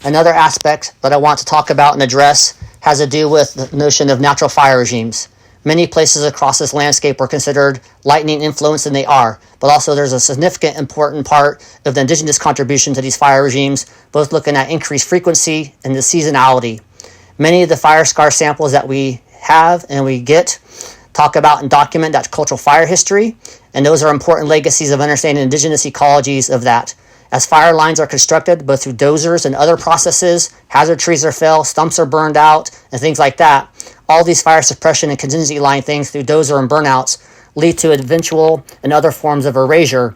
Another aspect that I want to talk about and address has to do with the notion of natural fire regimes. Many places across this landscape are considered lightning influenced, and they are, but also there's a significant important part of the indigenous contribution to these fire regimes, both looking at increased frequency and the seasonality. Many of the fire scar samples that we have and we get talk about and document that cultural fire history, and those are important legacies of understanding indigenous ecologies of that. As fire lines are constructed, both through dozers and other processes, hazard trees are felled, stumps are burned out, and things like that, all these fire suppression and contingency line things through dozer and burnouts lead to eventual and other forms of erasure,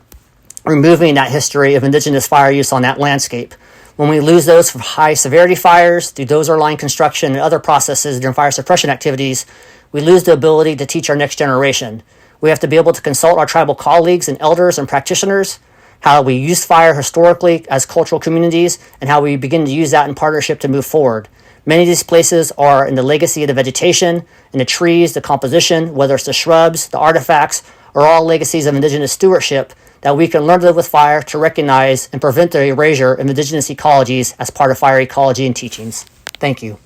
removing that history of indigenous fire use on that landscape. When we lose those from high severity fires through dozer line construction and other processes during fire suppression activities, we lose the ability to teach our next generation. We have to be able to consult our tribal colleagues and elders and practitioners, how we use fire historically as cultural communities, and how we begin to use that in partnership to move forward. Many of these places are in the legacy of the vegetation, and the trees, the composition, whether it's the shrubs, the artifacts, are all legacies of indigenous stewardship that we can learn to live with fire to recognize and prevent the erasure of indigenous ecologies as part of fire ecology and teachings. Thank you.